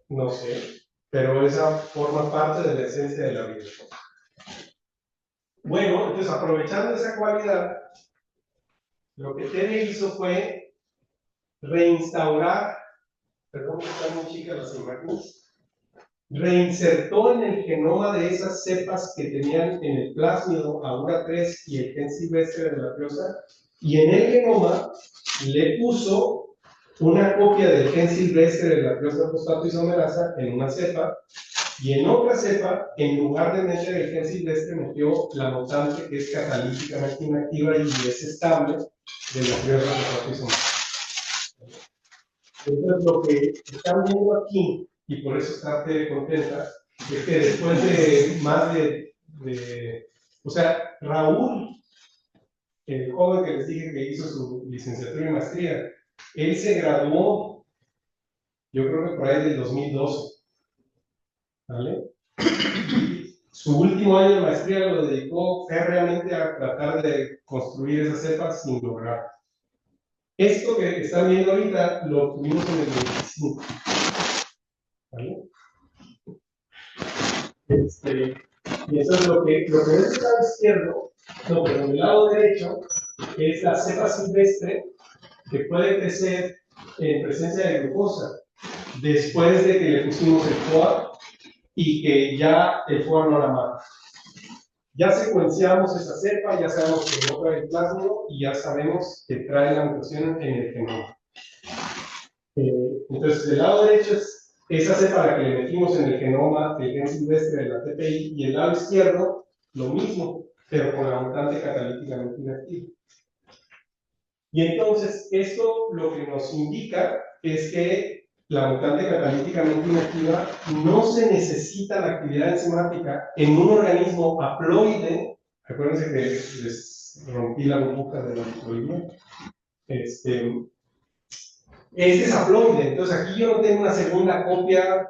No sé, pero esa forma parte de la esencia de la vida. Bueno, entonces aprovechando esa cualidad, lo que Tene hizo fue reinstaurar, perdón que están muy chicas las imágenes, reinsertó en el genoma de esas cepas que tenían en el plásmido a URA3 y el gen silvestre de la triosa, y en el genoma le puso una copia del gen silvestre de la triosa fosfato-isomerasa en una cepa, y en otra cepa, en lugar de meter el gen silvestre, metió la mutante que es catalíticamente inactiva y es estable de la triosa fosfato-isomerasa. Entonces, lo que están viendo aquí, y por eso está contenta, es que después de más o sea, Raúl, el joven que les dije que hizo su licenciatura y maestría, él se graduó, yo creo que por ahí del 2012, ¿vale? Su último año de maestría lo dedicó férreamente a tratar de construir esas cepas sin lograr. Esto que están viendo ahorita lo obtuvimos en el 25, ¿vale? Y eso es lo que ves del lado izquierdo, no, pero del lado derecho, es la cepa silvestre que puede crecer en presencia de glucosa, después de que le pusimos el FOA y que ya el FOA no la mata. Ya secuenciamos esa cepa, ya sabemos que no trae el plásmido y ya sabemos que trae la mutación en el genoma. Entonces, del lado derecho es esa cepa la que le metimos en el genoma, el gen silvestre de la TPI, y el lado izquierdo, lo mismo, pero con la mutante catalíticamente inactiva. Y entonces, esto lo que nos indica es que la mutante catalíticamente inactiva no se necesita la actividad enzimática en un organismo haploide. Acuérdense que les rompí la burbuja de la haploidea. Este es haploide, entonces aquí yo no tengo una segunda copia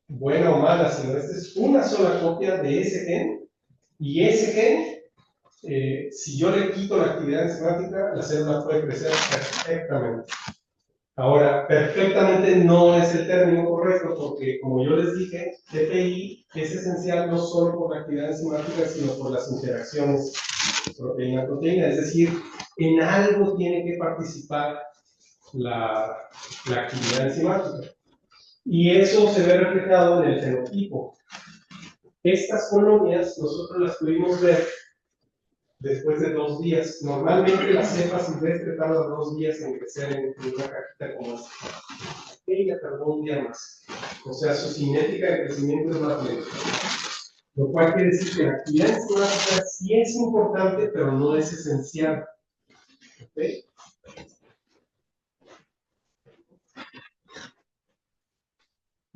buena o mala, sino esta es una sola copia de ese gen, y ese gen, si yo le quito la actividad enzimática, la célula puede crecer perfectamente. Ahora, perfectamente no es el término correcto, porque como yo les dije, TPI es esencial no solo por la actividad enzimática, sino por las interacciones proteína-proteína, es decir, en algo tiene que participar la actividad enzimática. Y eso se ve reflejado en el fenotipo. Estas colonias nosotros las pudimos ver después de 2 días. Normalmente la cepa silvestre tarda 2 días en crecer en una cajita como esta. Ella tardó 1 día más. O sea, su cinética de crecimiento es más lenta. Lo cual quiere decir que la actividad enzimática sí es importante, pero no es esencial. ¿Okay?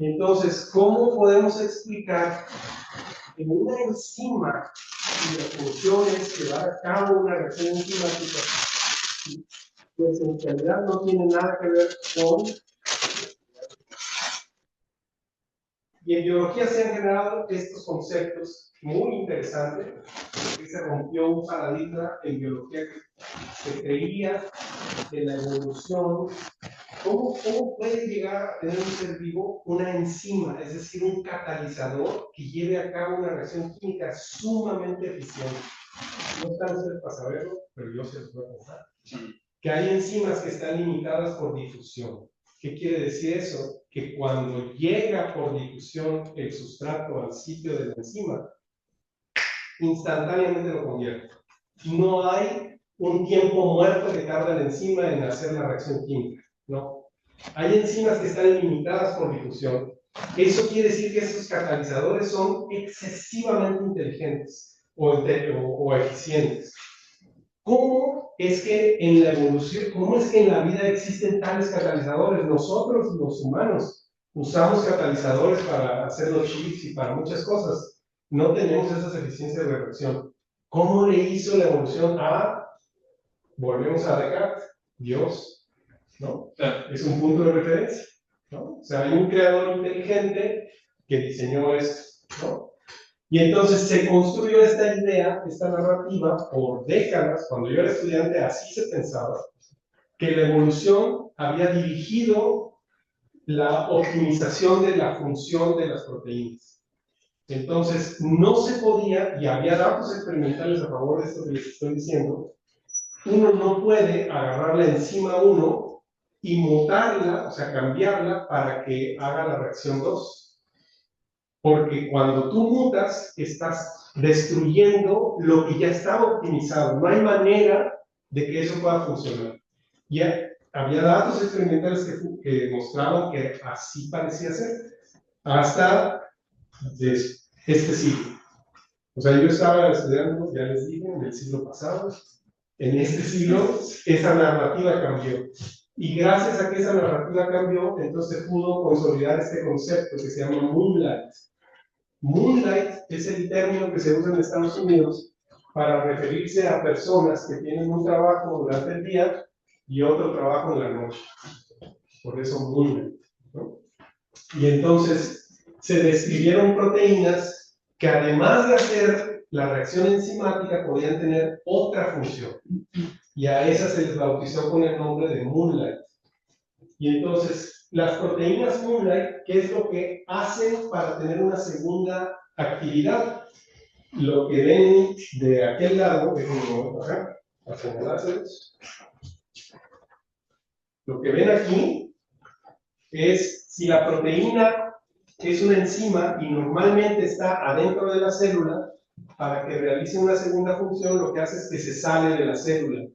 Entonces, ¿cómo podemos explicar que una enzima y las funciones que va a cabo una reacción enzimática, pues en realidad no tiene nada que ver con... Y en biología se han generado estos conceptos muy interesantes, porque se rompió un paradigma en biología que se creía que la evolución... ¿Cómo puede llegar a tener un ser vivo una enzima, es decir, un catalizador que lleve a cabo una reacción química sumamente eficiente? No están ustedes para saberlo, pero yo se los voy a contar. Que hay enzimas que están limitadas por difusión. ¿Qué quiere decir eso? Que cuando llega por difusión el sustrato al sitio de la enzima, instantáneamente lo convierte. No hay un tiempo muerto que tarda la enzima en hacer la reacción química. No. Hay enzimas que están limitadas por difusión. Eso quiere decir que esos catalizadores son excesivamente inteligentes o eficientes. ¿Cómo es que en la evolución, cómo es que en la vida existen tales catalizadores? Nosotros, los humanos, usamos catalizadores para hacer los chips y para muchas cosas. No tenemos esas eficiencias de reacción. ¿Cómo le hizo la evolución a, volvemos a Descartes, Dios? ¿No? Es un punto de referencia, ¿no? O sea, hay un creador inteligente que diseñó esto, ¿no? Y entonces se construyó esta idea, esta narrativa, por décadas. Cuando yo era estudiante, así se pensaba, que la evolución había dirigido la optimización de la función de las proteínas. Entonces, no se podía, y había datos experimentales a favor de esto que les estoy diciendo, uno no puede agarrar la enzima 1 y mutarla, o sea, cambiarla para que haga la reacción 2. Porque cuando tú mutas, estás destruyendo lo que ya estaba optimizado. No hay manera de que eso pueda funcionar. Ya había datos experimentales que mostraban que así parecía ser. Hasta este siglo. O sea, yo estaba estudiando, ya les dije, en el siglo pasado. En este siglo, esa narrativa cambió. Y gracias a que esa narrativa cambió, entonces pudo consolidar este concepto que se llama Moonlight. Moonlight es el término que se usa en Estados Unidos para referirse a personas que tienen un trabajo durante el día y otro trabajo en la noche. Por eso Moonlight, ¿no? Y entonces se describieron proteínas que además de hacer la reacción enzimática podían tener otra función. Y a esas se les bautizó con el nombre de Moonlight. Y entonces, las proteínas Moonlight, ¿qué es lo que hacen para tener una segunda actividad. Lo que ven de aquel lado, acá, a señalárselos. Lo que ven aquí es si la proteína es una enzima y normalmente está adentro de la célula, para que realice una segunda función, lo que hace es que se sale de la célula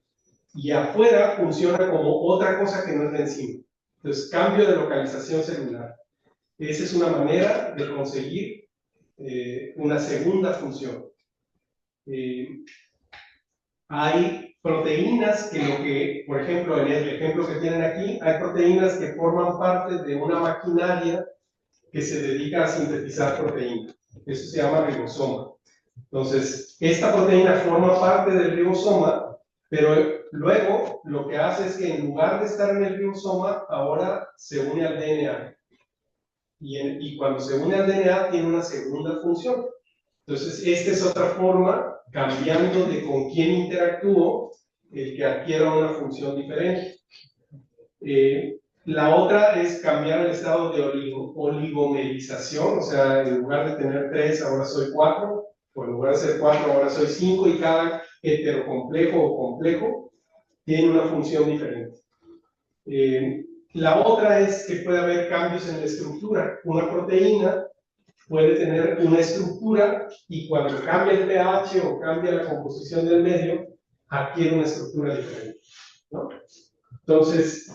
y afuera funciona como otra cosa que no es la enzima. Entonces, cambio de localización celular. Esa es una manera de conseguir una segunda función. Hay proteínas por ejemplo, en el ejemplo que tienen aquí, hay proteínas que forman parte de una maquinaria que se dedica a sintetizar proteínas. Eso se llama ribosoma. Entonces, esta proteína forma parte del ribosoma, pero luego lo que hace es que en lugar de estar en el ribosoma, ahora se une al DNA. Y cuando se une al DNA tiene una segunda función. Entonces, esta es otra forma, cambiando de con quién interactúo, el que adquiera una función diferente. La otra es cambiar el estado de oligomerización, o sea, en lugar de tener 3, ahora soy 4, o en lugar de ser 4, ahora soy 5, y cada heterocomplejo o complejo tiene una función diferente. La otra es que puede haber cambios en la estructura. Una proteína puede tener una estructura y cuando cambia el pH o cambia la composición del medio, adquiere una estructura diferente, ¿no? Entonces,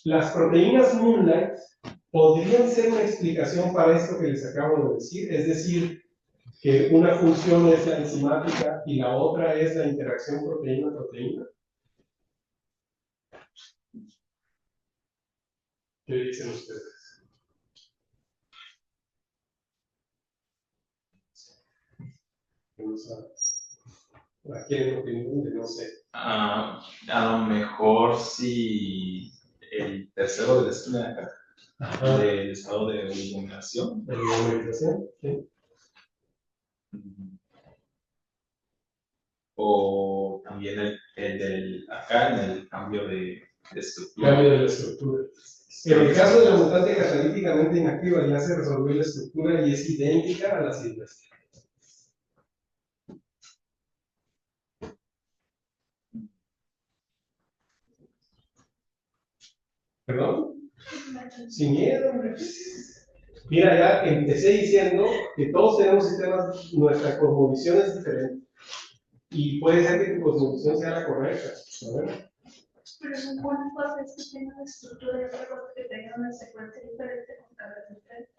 las proteínas Moonlight podrían ser una explicación para esto que les acabo de decir, es decir, que una función es la enzimática y la otra es la interacción proteína-proteína. ¿Qué dicen ustedes? No sabes. ¿A quién lo tienen? No sé. A lo mejor si el tercero del estudio de acá, del estado de oligomerización. ¿De oligomerización? Sí. O también el del acá en el cambio de estructura. Cambio de la estructura. En el caso de la mutante catalíticamente inactiva ya se resolvió la estructura y es idéntica a la silvestre. ¿Perdón? Sin miedo, hombre. Mira, ya empecé diciendo que todos tenemos sistemas, nuestra cosmovisión es diferente. Y puede ser que tu cosmovisión sea la correcta. ¿Sabes? Pero una cosa es que tenga una estructura y otra cosa es que tenga una secuencia diferente con cada diferente.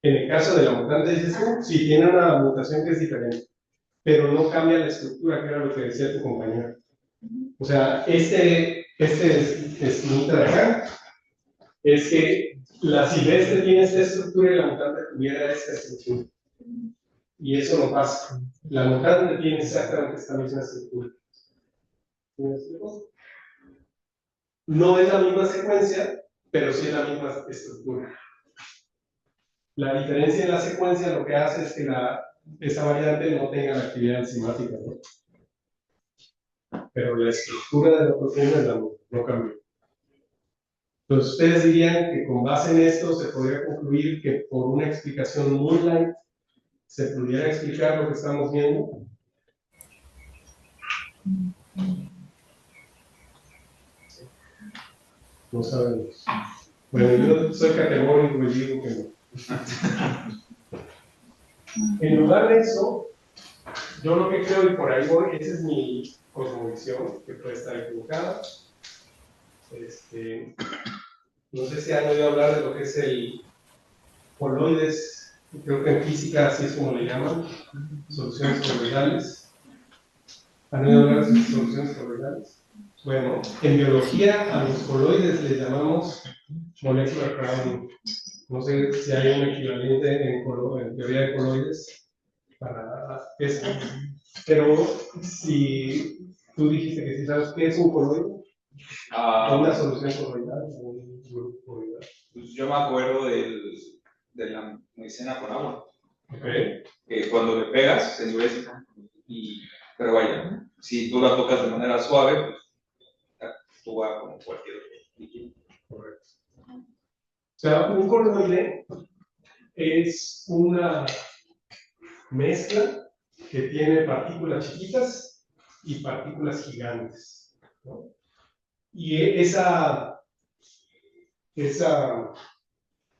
En el caso de la mutante, dices tú, sí tiene una mutación que es diferente, pero no cambia la estructura, que era lo que decía tu compañero. O sea, este esquemita de acá es que la silvestre tiene esta estructura y la mutante tuviera esta estructura. Y eso no pasa. La mutante tiene exactamente esta misma estructura. ¿Me explico? No es la misma secuencia, pero sí es la misma estructura. La diferencia en la secuencia lo que hace es que esa variante no tenga la actividad enzimática, ¿no? Pero la estructura de la proteína no cambia. Entonces, ustedes dirían que con base en esto se podría concluir que por una explicación Moonlight se pudiera explicar lo que estamos viendo. No sabemos. Bueno, yo soy categórico y digo que no. En lugar de eso, yo lo que creo, y por ahí voy, esa es mi cosmovisión, que puede estar equivocada. No sé si han oído hablar de lo que es el coloides, creo que en física así es como le llaman, soluciones coloidales. ¿Han oído hablar de soluciones coloidales? Bueno, en biología a los coloides les llamamos molecular crowding. No sé si hay un equivalente en teoría de coloides para esto. Pero si tú dijiste que si sabes qué es un coloide, una solución coloidal, un grupo coloidal. Pues yo me acuerdo de la medicina con agua. Okay. Que cuando le pegas se endurece. Pero vaya, si tú la tocas de manera suave, pues actúa como cualquier otro líquido. Correcto. O sea, un coloide es una mezcla que tiene partículas chiquitas y partículas gigantes, ¿no? Y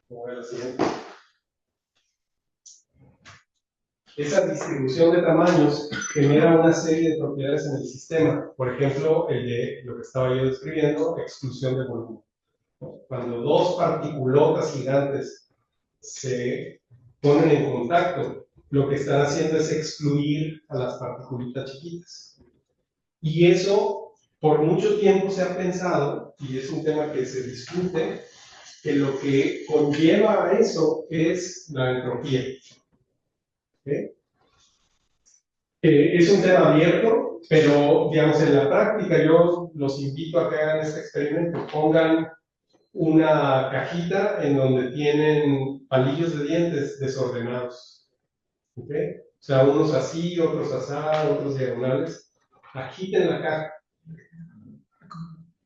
¿cómo era la siguiente? Esa distribución de tamaños genera una serie de propiedades en el sistema. Por ejemplo, el de lo que estaba yo describiendo, exclusión de volumen. Cuando dos particulotas gigantes se ponen en contacto, lo que están haciendo es excluir a las particulitas chiquitas. Y eso, por mucho tiempo se ha pensado, y es un tema que se discute, que lo que conlleva a eso es la entropía. ¿Okay? Es un tema abierto, pero digamos en la práctica yo los invito a que hagan este experimento. Pongan una cajita en donde tienen palillos de dientes desordenados. ¿Okay? O sea, unos así, otros así, otros diagonales. Agiten la caja.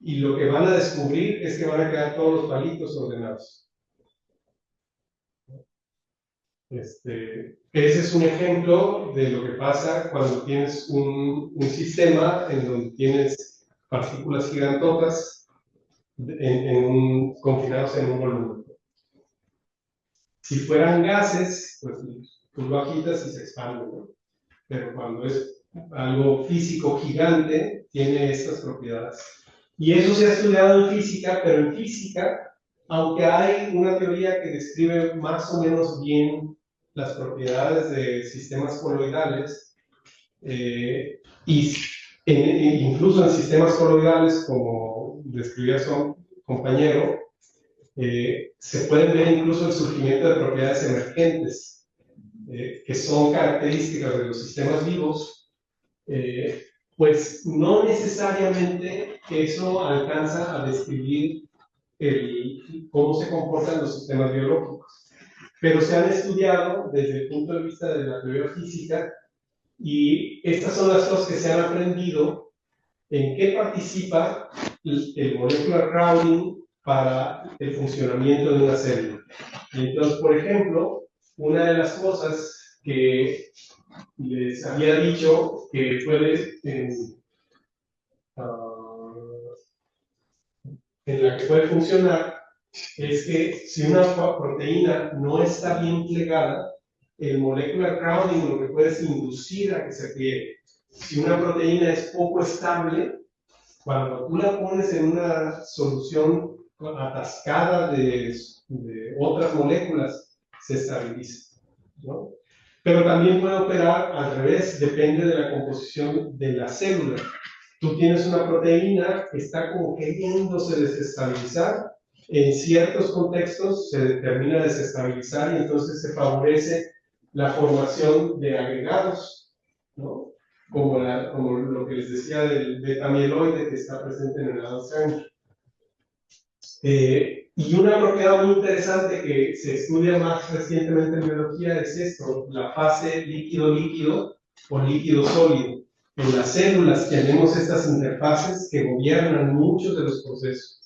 Y lo que van a descubrir es que van a quedar todos los palitos ordenados. Ese es un ejemplo de lo que pasa cuando tienes un sistema en donde tienes partículas gigantotas confinados en un volumen. Si fueran gases, pues tú lo agitas y se expande, ¿no? Pero cuando es algo físico gigante, tiene estas propiedades. Y eso se ha estudiado en física, pero en física, aunque hay una teoría que describe más o menos bien las propiedades de sistemas coloidales, incluso en sistemas coloidales, como describía su compañero, se pueden ver incluso el surgimiento de propiedades emergentes, que son características de los sistemas vivos, pues no necesariamente eso alcanza a describir cómo se comportan los sistemas biológicos. Pero se han estudiado desde el punto de vista de la teoría física, y estas son las cosas que se han aprendido en qué participa el molecular crowding para el funcionamiento de una célula. Entonces, por ejemplo, una de las cosas que les había dicho que puede, en la que puede funcionar, es que si una proteína no está bien plegada, el molecular crowding lo que puede es inducir a que se pliegue. Si una proteína es poco estable, cuando tú la pones en una solución atascada de otras moléculas, se estabiliza, ¿no? Pero también puede operar al revés, depende de la composición de la célula. Tú tienes una proteína que está como queriéndose desestabilizar, en ciertos contextos se termina de desestabilizar y entonces se favorece la formación de agregados, ¿no? Como lo que les decía del beta-mieloide que está presente en el Alzheimer. Y una propiedad muy interesante que se estudia más recientemente en biología es esto, la fase líquido-líquido o líquido-sólido. En las células tenemos estas interfaces que gobiernan muchos de los procesos.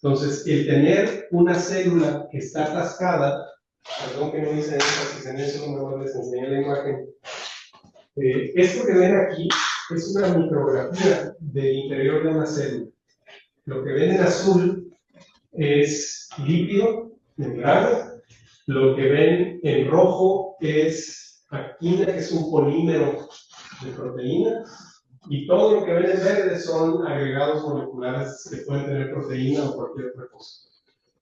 Entonces, el tener una célula que está atascada, perdón que no hice énfasis en eso, no les enseñé la imagen. Esto que ven aquí es una micrografía del interior de una célula. Lo que ven en azul es lípido, membrana. Lo que ven en rojo es actina, que es un polímero de proteína. Y todo lo que ven en verde son agregados moleculares que pueden tener proteína o cualquier otra cosa.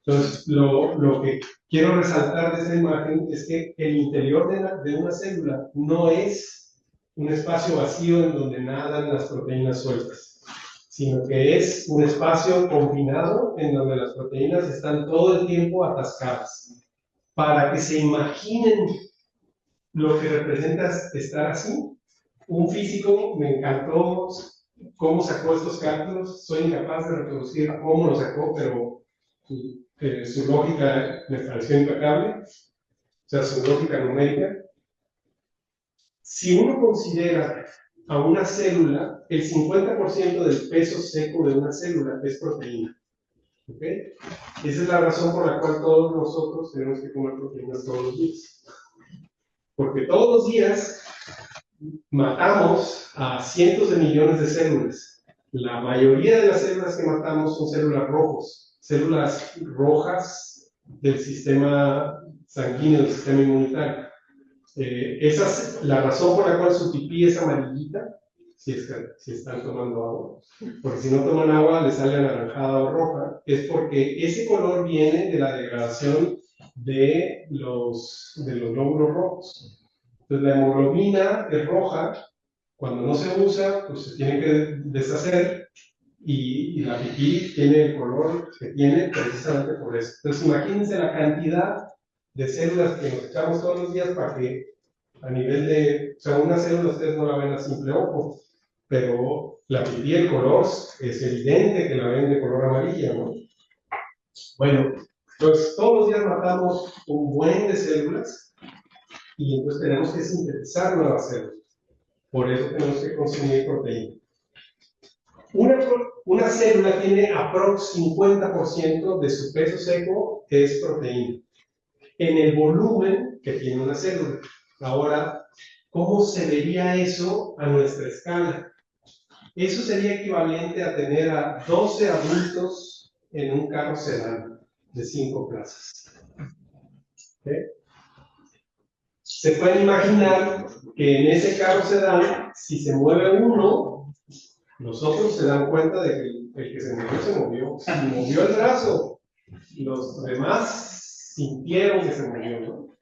Entonces, lo que quiero resaltar de esa imagen es que el interior de una célula no es un espacio vacío en donde nadan las proteínas sueltas, sino que es un espacio combinado en donde las proteínas están todo el tiempo atascadas. Para que se imaginen lo que representa estar así, un físico me encantó cómo sacó estos cálculos. Soy incapaz de reproducir cómo lo sacó, pero su lógica me pareció impecable, o sea, su lógica numérica. Si uno considera a una célula, el 50% del peso seco de una célula es proteína. ¿Ok? Esa es la razón por la cual todos nosotros tenemos que comer proteínas todos los días. Porque todos los días matamos a cientos de millones de células. La mayoría de las células que matamos son células rojas del sistema sanguíneo, del sistema inmunitario. Esa es la razón por la cual su pipí es amarillita, si están tomando agua. Porque si no toman agua, les sale anaranjada o roja. Es porque ese color viene de la degradación de los glóbulos rojos. Entonces la hemoglobina es roja, cuando no se usa, pues se tiene que deshacer y la pipí tiene el color que tiene precisamente por eso. Entonces imagínense la cantidad de células que nos echamos todos los días para que a nivel de, o sea, una célula ustedes no la ven a simple ojo, pero la pipí, el color, es evidente que la ven de color amarilla, ¿no? Bueno, entonces todos los días matamos un buen de células y entonces tenemos que sintetizar nuevas células. Por eso tenemos que consumir proteína. Una célula tiene aproximadamente 50% de su peso seco que es proteína, en el volumen que tiene una célula. Ahora, ¿cómo se vería eso a nuestra escala? Eso sería equivalente a tener a 12 adultos en un carro sedán de 5 plazas. ¿Okay? Se pueden imaginar que en ese carro sedán, si se mueve uno, los otros se dan cuenta de que el que se movió. Si movió el brazo, los demás sintieron que se movió, ¿no?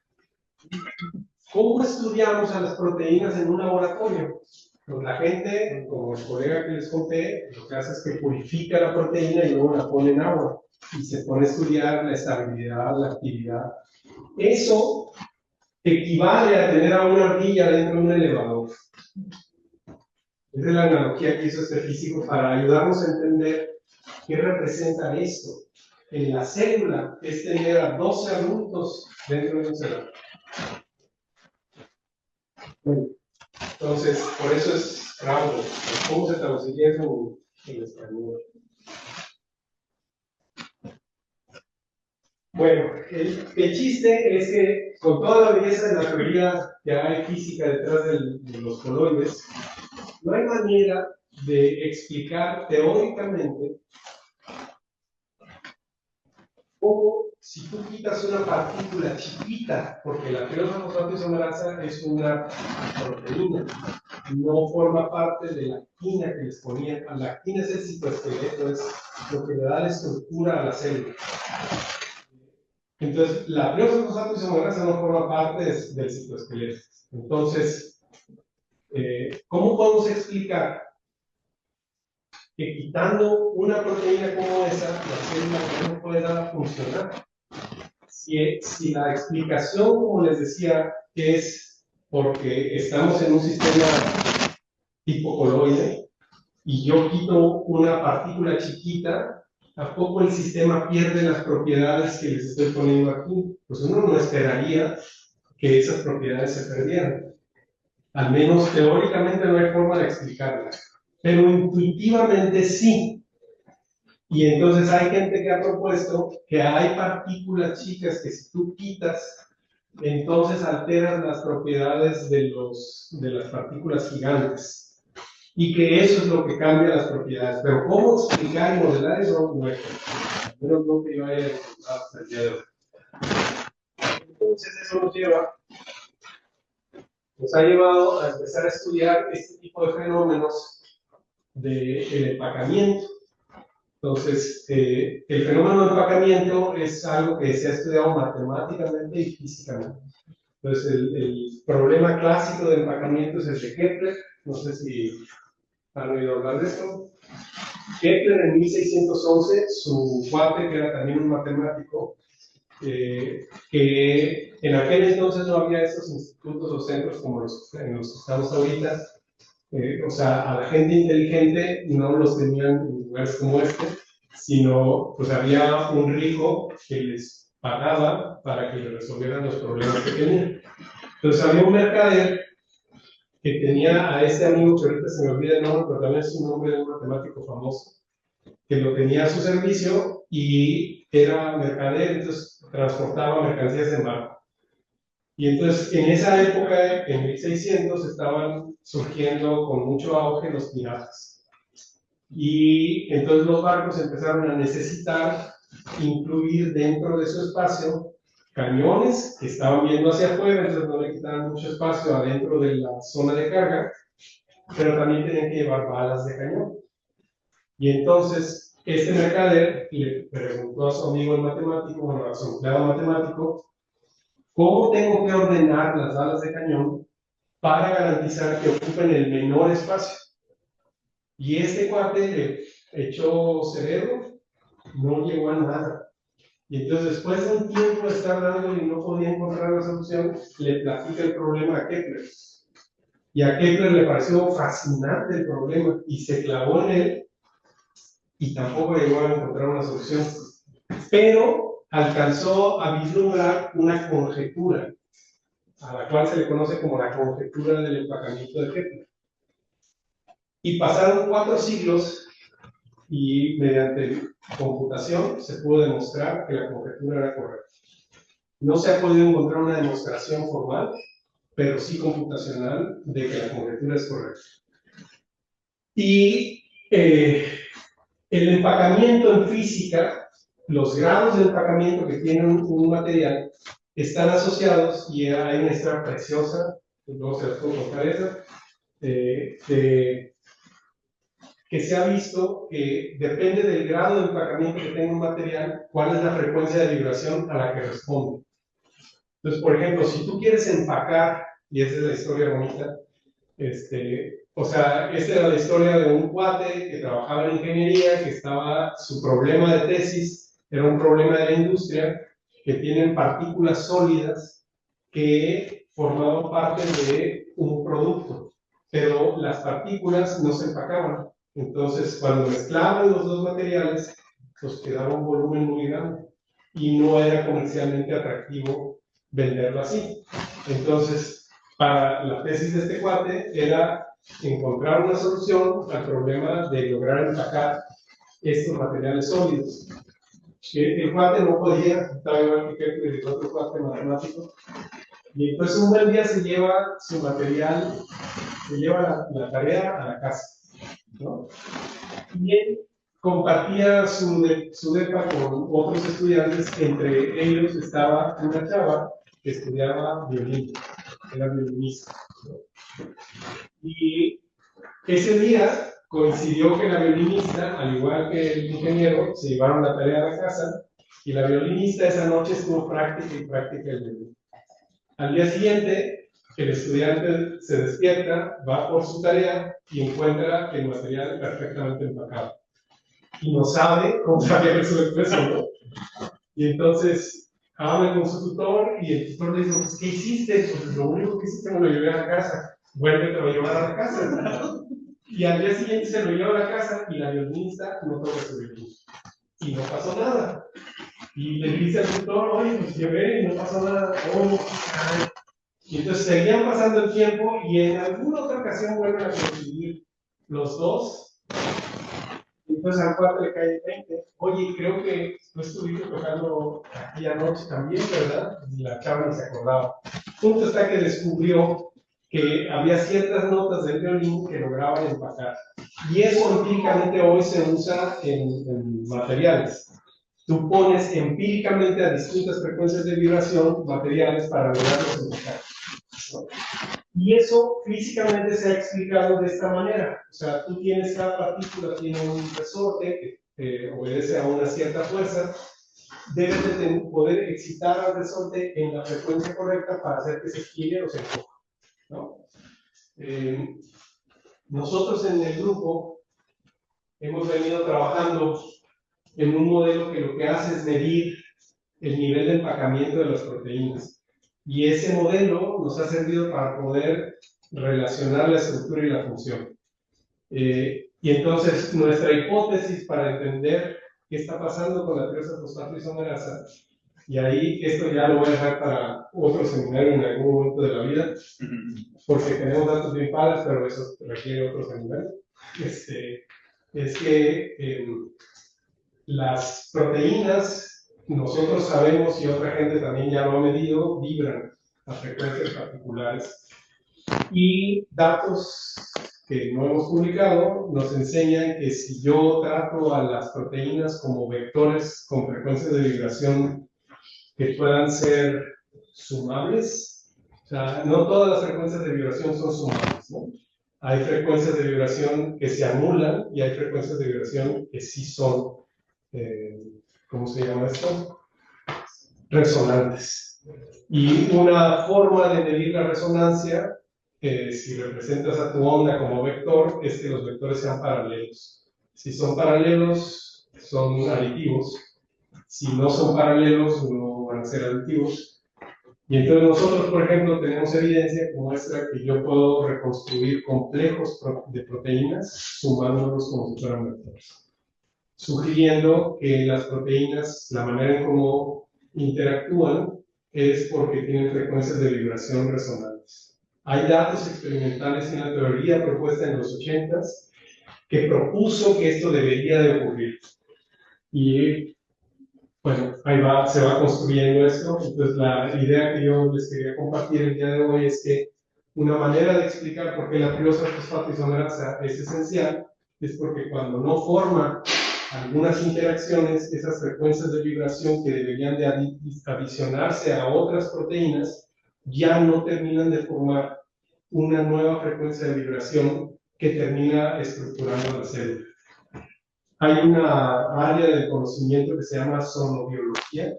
¿Cómo estudiamos a las proteínas en un laboratorio? Pues la gente, como el colega que les conté, lo que hace es que purifica la proteína y luego la pone en agua y se pone a estudiar la estabilidad, la actividad. Eso equivale a tener a una ardilla dentro de un elevador. Esa es la analogía que hizo este físico para ayudarnos a entender qué representa esto. En la célula es tener a 12 adultos dentro de un cerebro. Bueno, entonces, por eso es raudo. ¿Cómo se traduciría eso en español? Bueno, el chiste es que con toda la belleza de la teoría que hay física detrás de los coloides, no hay manera de explicar teóricamente cómo si tú quitas una partícula chiquita, porque la fosfato es una proteína, no forma parte de la actina que les ponían. La actina es el citoesqueleto, es lo que le da la estructura a la célula. Entonces, la fosfato no forma parte del citoesqueleto. Entonces, ¿cómo podemos explicar que quitando una proteína como esa, la célula no pueda funcionar? Si la explicación, como les decía, es porque estamos en un sistema tipo coloide y yo quito una partícula chiquita, ¿a poco el sistema pierde las propiedades que les estoy poniendo aquí? Pues uno no esperaría que esas propiedades se perdieran. Al menos teóricamente no hay forma de explicarlas, pero intuitivamente sí. Y entonces hay gente que ha propuesto que hay partículas chicas que si tú quitas, entonces alteras las propiedades de las partículas gigantes. Y que eso es lo que cambia las propiedades. Pero ¿cómo explicar y modelar eso? No es menos lo que yo haya encontrado hasta el día de hoy. Entonces eso nos ha llevado a empezar a estudiar este tipo de fenómenos del empacamiento. Entonces, el fenómeno de empacamiento es algo que se ha estudiado matemáticamente y físicamente. Entonces, el problema clásico de empacamiento es el de Kepler. No sé si han oído hablar de esto. Kepler en 1611, su cuate, que era también un matemático, que en aquel entonces no había estos institutos o centros como los en los que estamos ahorita. O sea, a la gente inteligente no los tenían en lugares como este, sino pues había un rico que les pagaba para que le resolvieran los problemas que tenían. Entonces había un mercader que tenía a este amigo, que ahorita se me olvida el nombre, pero también es un nombre de un matemático famoso, que lo tenía a su servicio y era mercader, entonces transportaba mercancías en barco. Y entonces en esa época, en 1600, estaban surgiendo con mucho auge los piratas. Y entonces los barcos empezaron a necesitar incluir dentro de su espacio cañones que estaban viendo hacia afuera, entonces no le quitaban mucho espacio adentro de la zona de carga, pero también tenían que llevar balas de cañón. Y entonces este mercader le preguntó a su amigo el matemático, bueno, a su empleado matemático, ¿cómo tengo que ordenar las balas de cañón para garantizar que ocupen el menor espacio? Y este cuate le echó cerebro, no llegó a nada. Y entonces, después de un tiempo de estar dándole y no podía encontrar la solución, le platica el problema a Kepler. Y a Kepler le pareció fascinante el problema y se clavó en él y tampoco llegó a encontrar una solución. Pero alcanzó a vislumbrar una conjetura, a la cual se le conoce como la conjetura del empacamiento de Kepler. Y pasaron 4 siglos y mediante computación se pudo demostrar que la conjetura era correcta. No se ha podido encontrar una demostración formal, pero sí computacional, de que la conjetura es correcta. Y el empacamiento en física, los grados de empacamiento que tiene un material, están asociados, y hay una historia preciosa, luego se las puedo contar esa, que se ha visto que depende del grado de empacamiento que tenga un material, cuál es la frecuencia de vibración a la que responde. Entonces, por ejemplo, si tú quieres empacar, y esa es la historia bonita, o sea, esta era la historia de un cuate que trabajaba en ingeniería, que su problema de tesis era un problema de la industria, que tienen partículas sólidas que formaban parte de un producto, pero las partículas no se empacaban. Entonces, cuando mezclaban los dos materiales, pues quedaba un volumen muy grande y no era comercialmente atractivo venderlo así. Entonces, para la tesis de este cuate era encontrar una solución al problema de lograr empacar estos materiales sólidos. El cuate no podía, estaba igual que el otro cuate matemático, y entonces un buen día se lleva su material, se lleva la tarea a la casa, ¿no? Y él compartía su depa con otros estudiantes, entre ellos estaba una chava que estudiaba violín, era violinista, ¿no? Y ese día coincidió que la violinista, al igual que el ingeniero, se llevaron la tarea a la casa, y la violinista esa noche estuvo práctica y práctica el violín. Al día siguiente, el estudiante se despierta, va por su tarea y encuentra el material perfectamente empacado. Y no sabe cómo se había resuelto eso, ¿no? Y entonces habla con su tutor y el tutor le dice, pues, ¿qué hiciste? Pues lo único que hiciste me lo llevé a la casa. Vuelve, te lo llevar a la casa. Y al día siguiente se lo lleva a la casa y la violinista no toca su violín. Y no pasó nada. Y le dice al tutor, oye, pues llevé y no pasó nada. Oh, ay. Y entonces seguían pasando el tiempo y en alguna otra ocasión vuelven a coincidir los dos. Y entonces al cuate le cae el 20. Oye, creo que tú estuviste tocando aquella noche también, ¿verdad? Y la chava ni se acordaba. Punto está que descubrió que había ciertas notas del violín que lograban empacar. Y eso empíricamente hoy se usa en materiales. Tú pones empíricamente a distintas frecuencias de vibración materiales para lograrlos empacar, ¿no? Y eso físicamente se ha explicado de esta manera. O sea, tú tienes, cada partícula tiene un resorte que obedece a una cierta fuerza. Debes de poder excitar al resorte en la frecuencia correcta para hacer que se gire o se enfoque, ¿no? Nosotros en el grupo hemos venido trabajando en un modelo que lo que hace es medir el nivel de empacamiento de las proteínas. Y ese modelo nos ha servido para poder relacionar la estructura y la función. Y entonces, nuestra hipótesis para entender qué está pasando con la triosfosfato-isomerasa, y ahí esto ya lo voy a dejar para otro seminario en algún momento de la vida, porque tenemos datos bien padres, pero eso requiere otro seminario. Es que Las proteínas, nosotros sabemos y otra gente también ya lo ha medido, vibran a frecuencias particulares. Y datos que no hemos publicado nos enseñan que si yo trato a las proteínas como vectores con frecuencias de vibración que puedan ser sumables, o sea, no todas las frecuencias de vibración son sumables, ¿no? Hay frecuencias de vibración que se anulan y hay frecuencias de vibración que sí son, ¿cómo se llama esto? Resonantes. Y una forma de medir la resonancia, si representas a tu onda como vector, es que los vectores sean paralelos. Si son paralelos, son aditivos. Si no son paralelos, no van a ser aditivos. Y entonces nosotros, por ejemplo, tenemos evidencia que muestra que yo puedo reconstruir complejos de proteínas sumándolos como si fueran vectores, sugiriendo que las proteínas, la manera en cómo interactúan es porque tienen frecuencias de vibración resonantes. Hay datos experimentales en la teoría propuesta en los 80s que propuso que esto debería de ocurrir. Y bueno, ahí va, se va construyendo esto. Entonces, la idea que yo les quería compartir el día de hoy es que una manera de explicar por qué la triosa fosfato isomerasa es esencial es porque cuando no forma algunas interacciones, esas frecuencias de vibración que deberían de adicionarse a otras proteínas, ya no terminan de formar una nueva frecuencia de vibración que termina estructurando la célula. Hay una área del conocimiento que se llama sonobiología,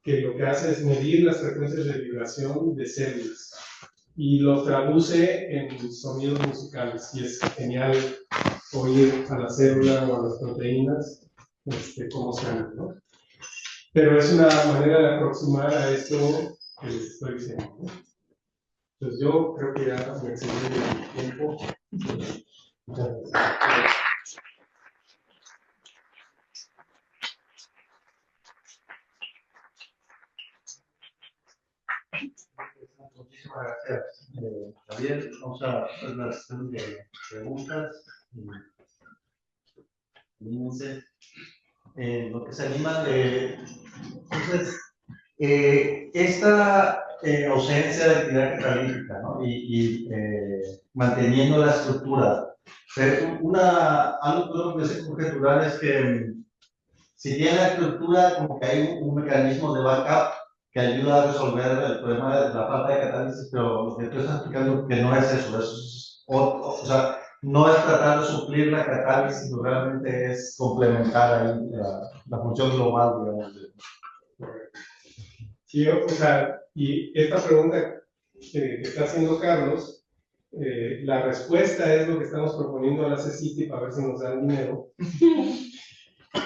que lo que hace es medir las frecuencias de vibración de células y lo traduce en sonidos musicales. Y es genial oír a la célula o a las proteínas cómo suenan, ¿no? Pero es una manera de aproximar a esto que les estoy diciendo, ¿no? Entonces yo creo que ya me excedí el tiempo. Muchas gracias. Muchísimas gracias, Javier. Vamos a hacer la sesión de preguntas. Anímense. Lo que se animan. Entonces, esta ausencia de actividad catalítica, ¿no? y manteniendo la estructura. Algo que se conjeturar es que si tiene la estructura, como que hay un mecanismo de backup que ayuda a resolver el problema de la falta de catálisis, pero lo que tú estás explicando que no es eso, o sea, no es tratar de suplir la catálisis, sino realmente es complementar ahí la función global, digamos. Sí, o sea, y esta pregunta que está haciendo Carlos, la respuesta es lo que estamos proponiendo a la CECITI para ver si nos dan dinero.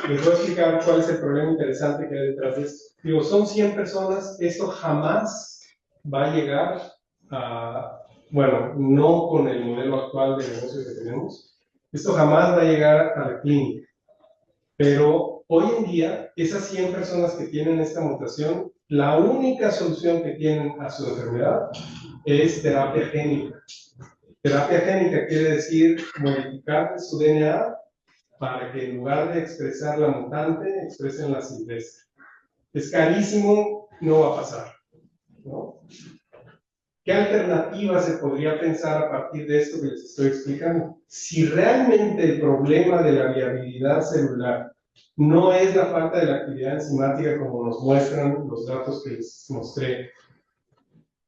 Les voy a explicar cuál es el problema interesante que hay detrás de esto. Digo, son 100 personas, esto jamás va a llegar a, bueno, no con el modelo actual de negocio que tenemos, esto jamás va a llegar a la clínica. Pero hoy en día, esas 100 personas que tienen esta mutación, la única solución que tienen a su enfermedad es terapia génica. Terapia génica quiere decir modificar su DNA para que en lugar de expresar la mutante, expresen la silvestre. Es carísimo, no va a pasar, ¿no? ¿Qué alternativa se podría pensar a partir de esto que les estoy explicando? Si realmente el problema de la viabilidad celular no es la falta de la actividad enzimática como nos muestran los datos que les mostré,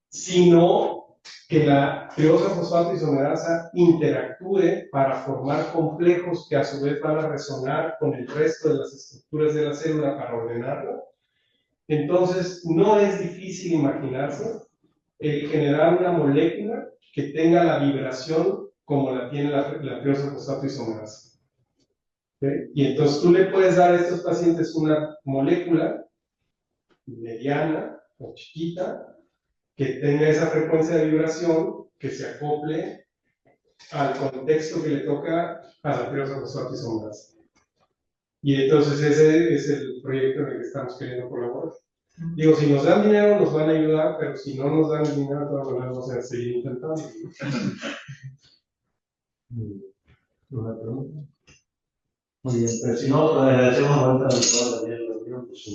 sino que la triosa fosfato isomerasa interactúe para formar complejos que a su vez van a resonar con el resto de las estructuras de la célula para ordenarla. Entonces, no es difícil imaginarse el generar una molécula que tenga la vibración como la tiene la triosa fosfato isomerasa. ¿Okay? Y entonces tú le puedes dar a estos pacientes una molécula mediana o chiquita que tenga esa frecuencia de vibración que se acople al contexto que le toca a la triosa fosfato isomerasa. Y entonces ese es el proyecto en el que estamos queriendo colaborar. Digo, si nos dan dinero nos van a ayudar, pero si no nos dan el dinero, de todas maneras vamos a seguir intentando. ¿Una pregunta? Muy bien, pero si no, agradecemos a la doctora Daniel por su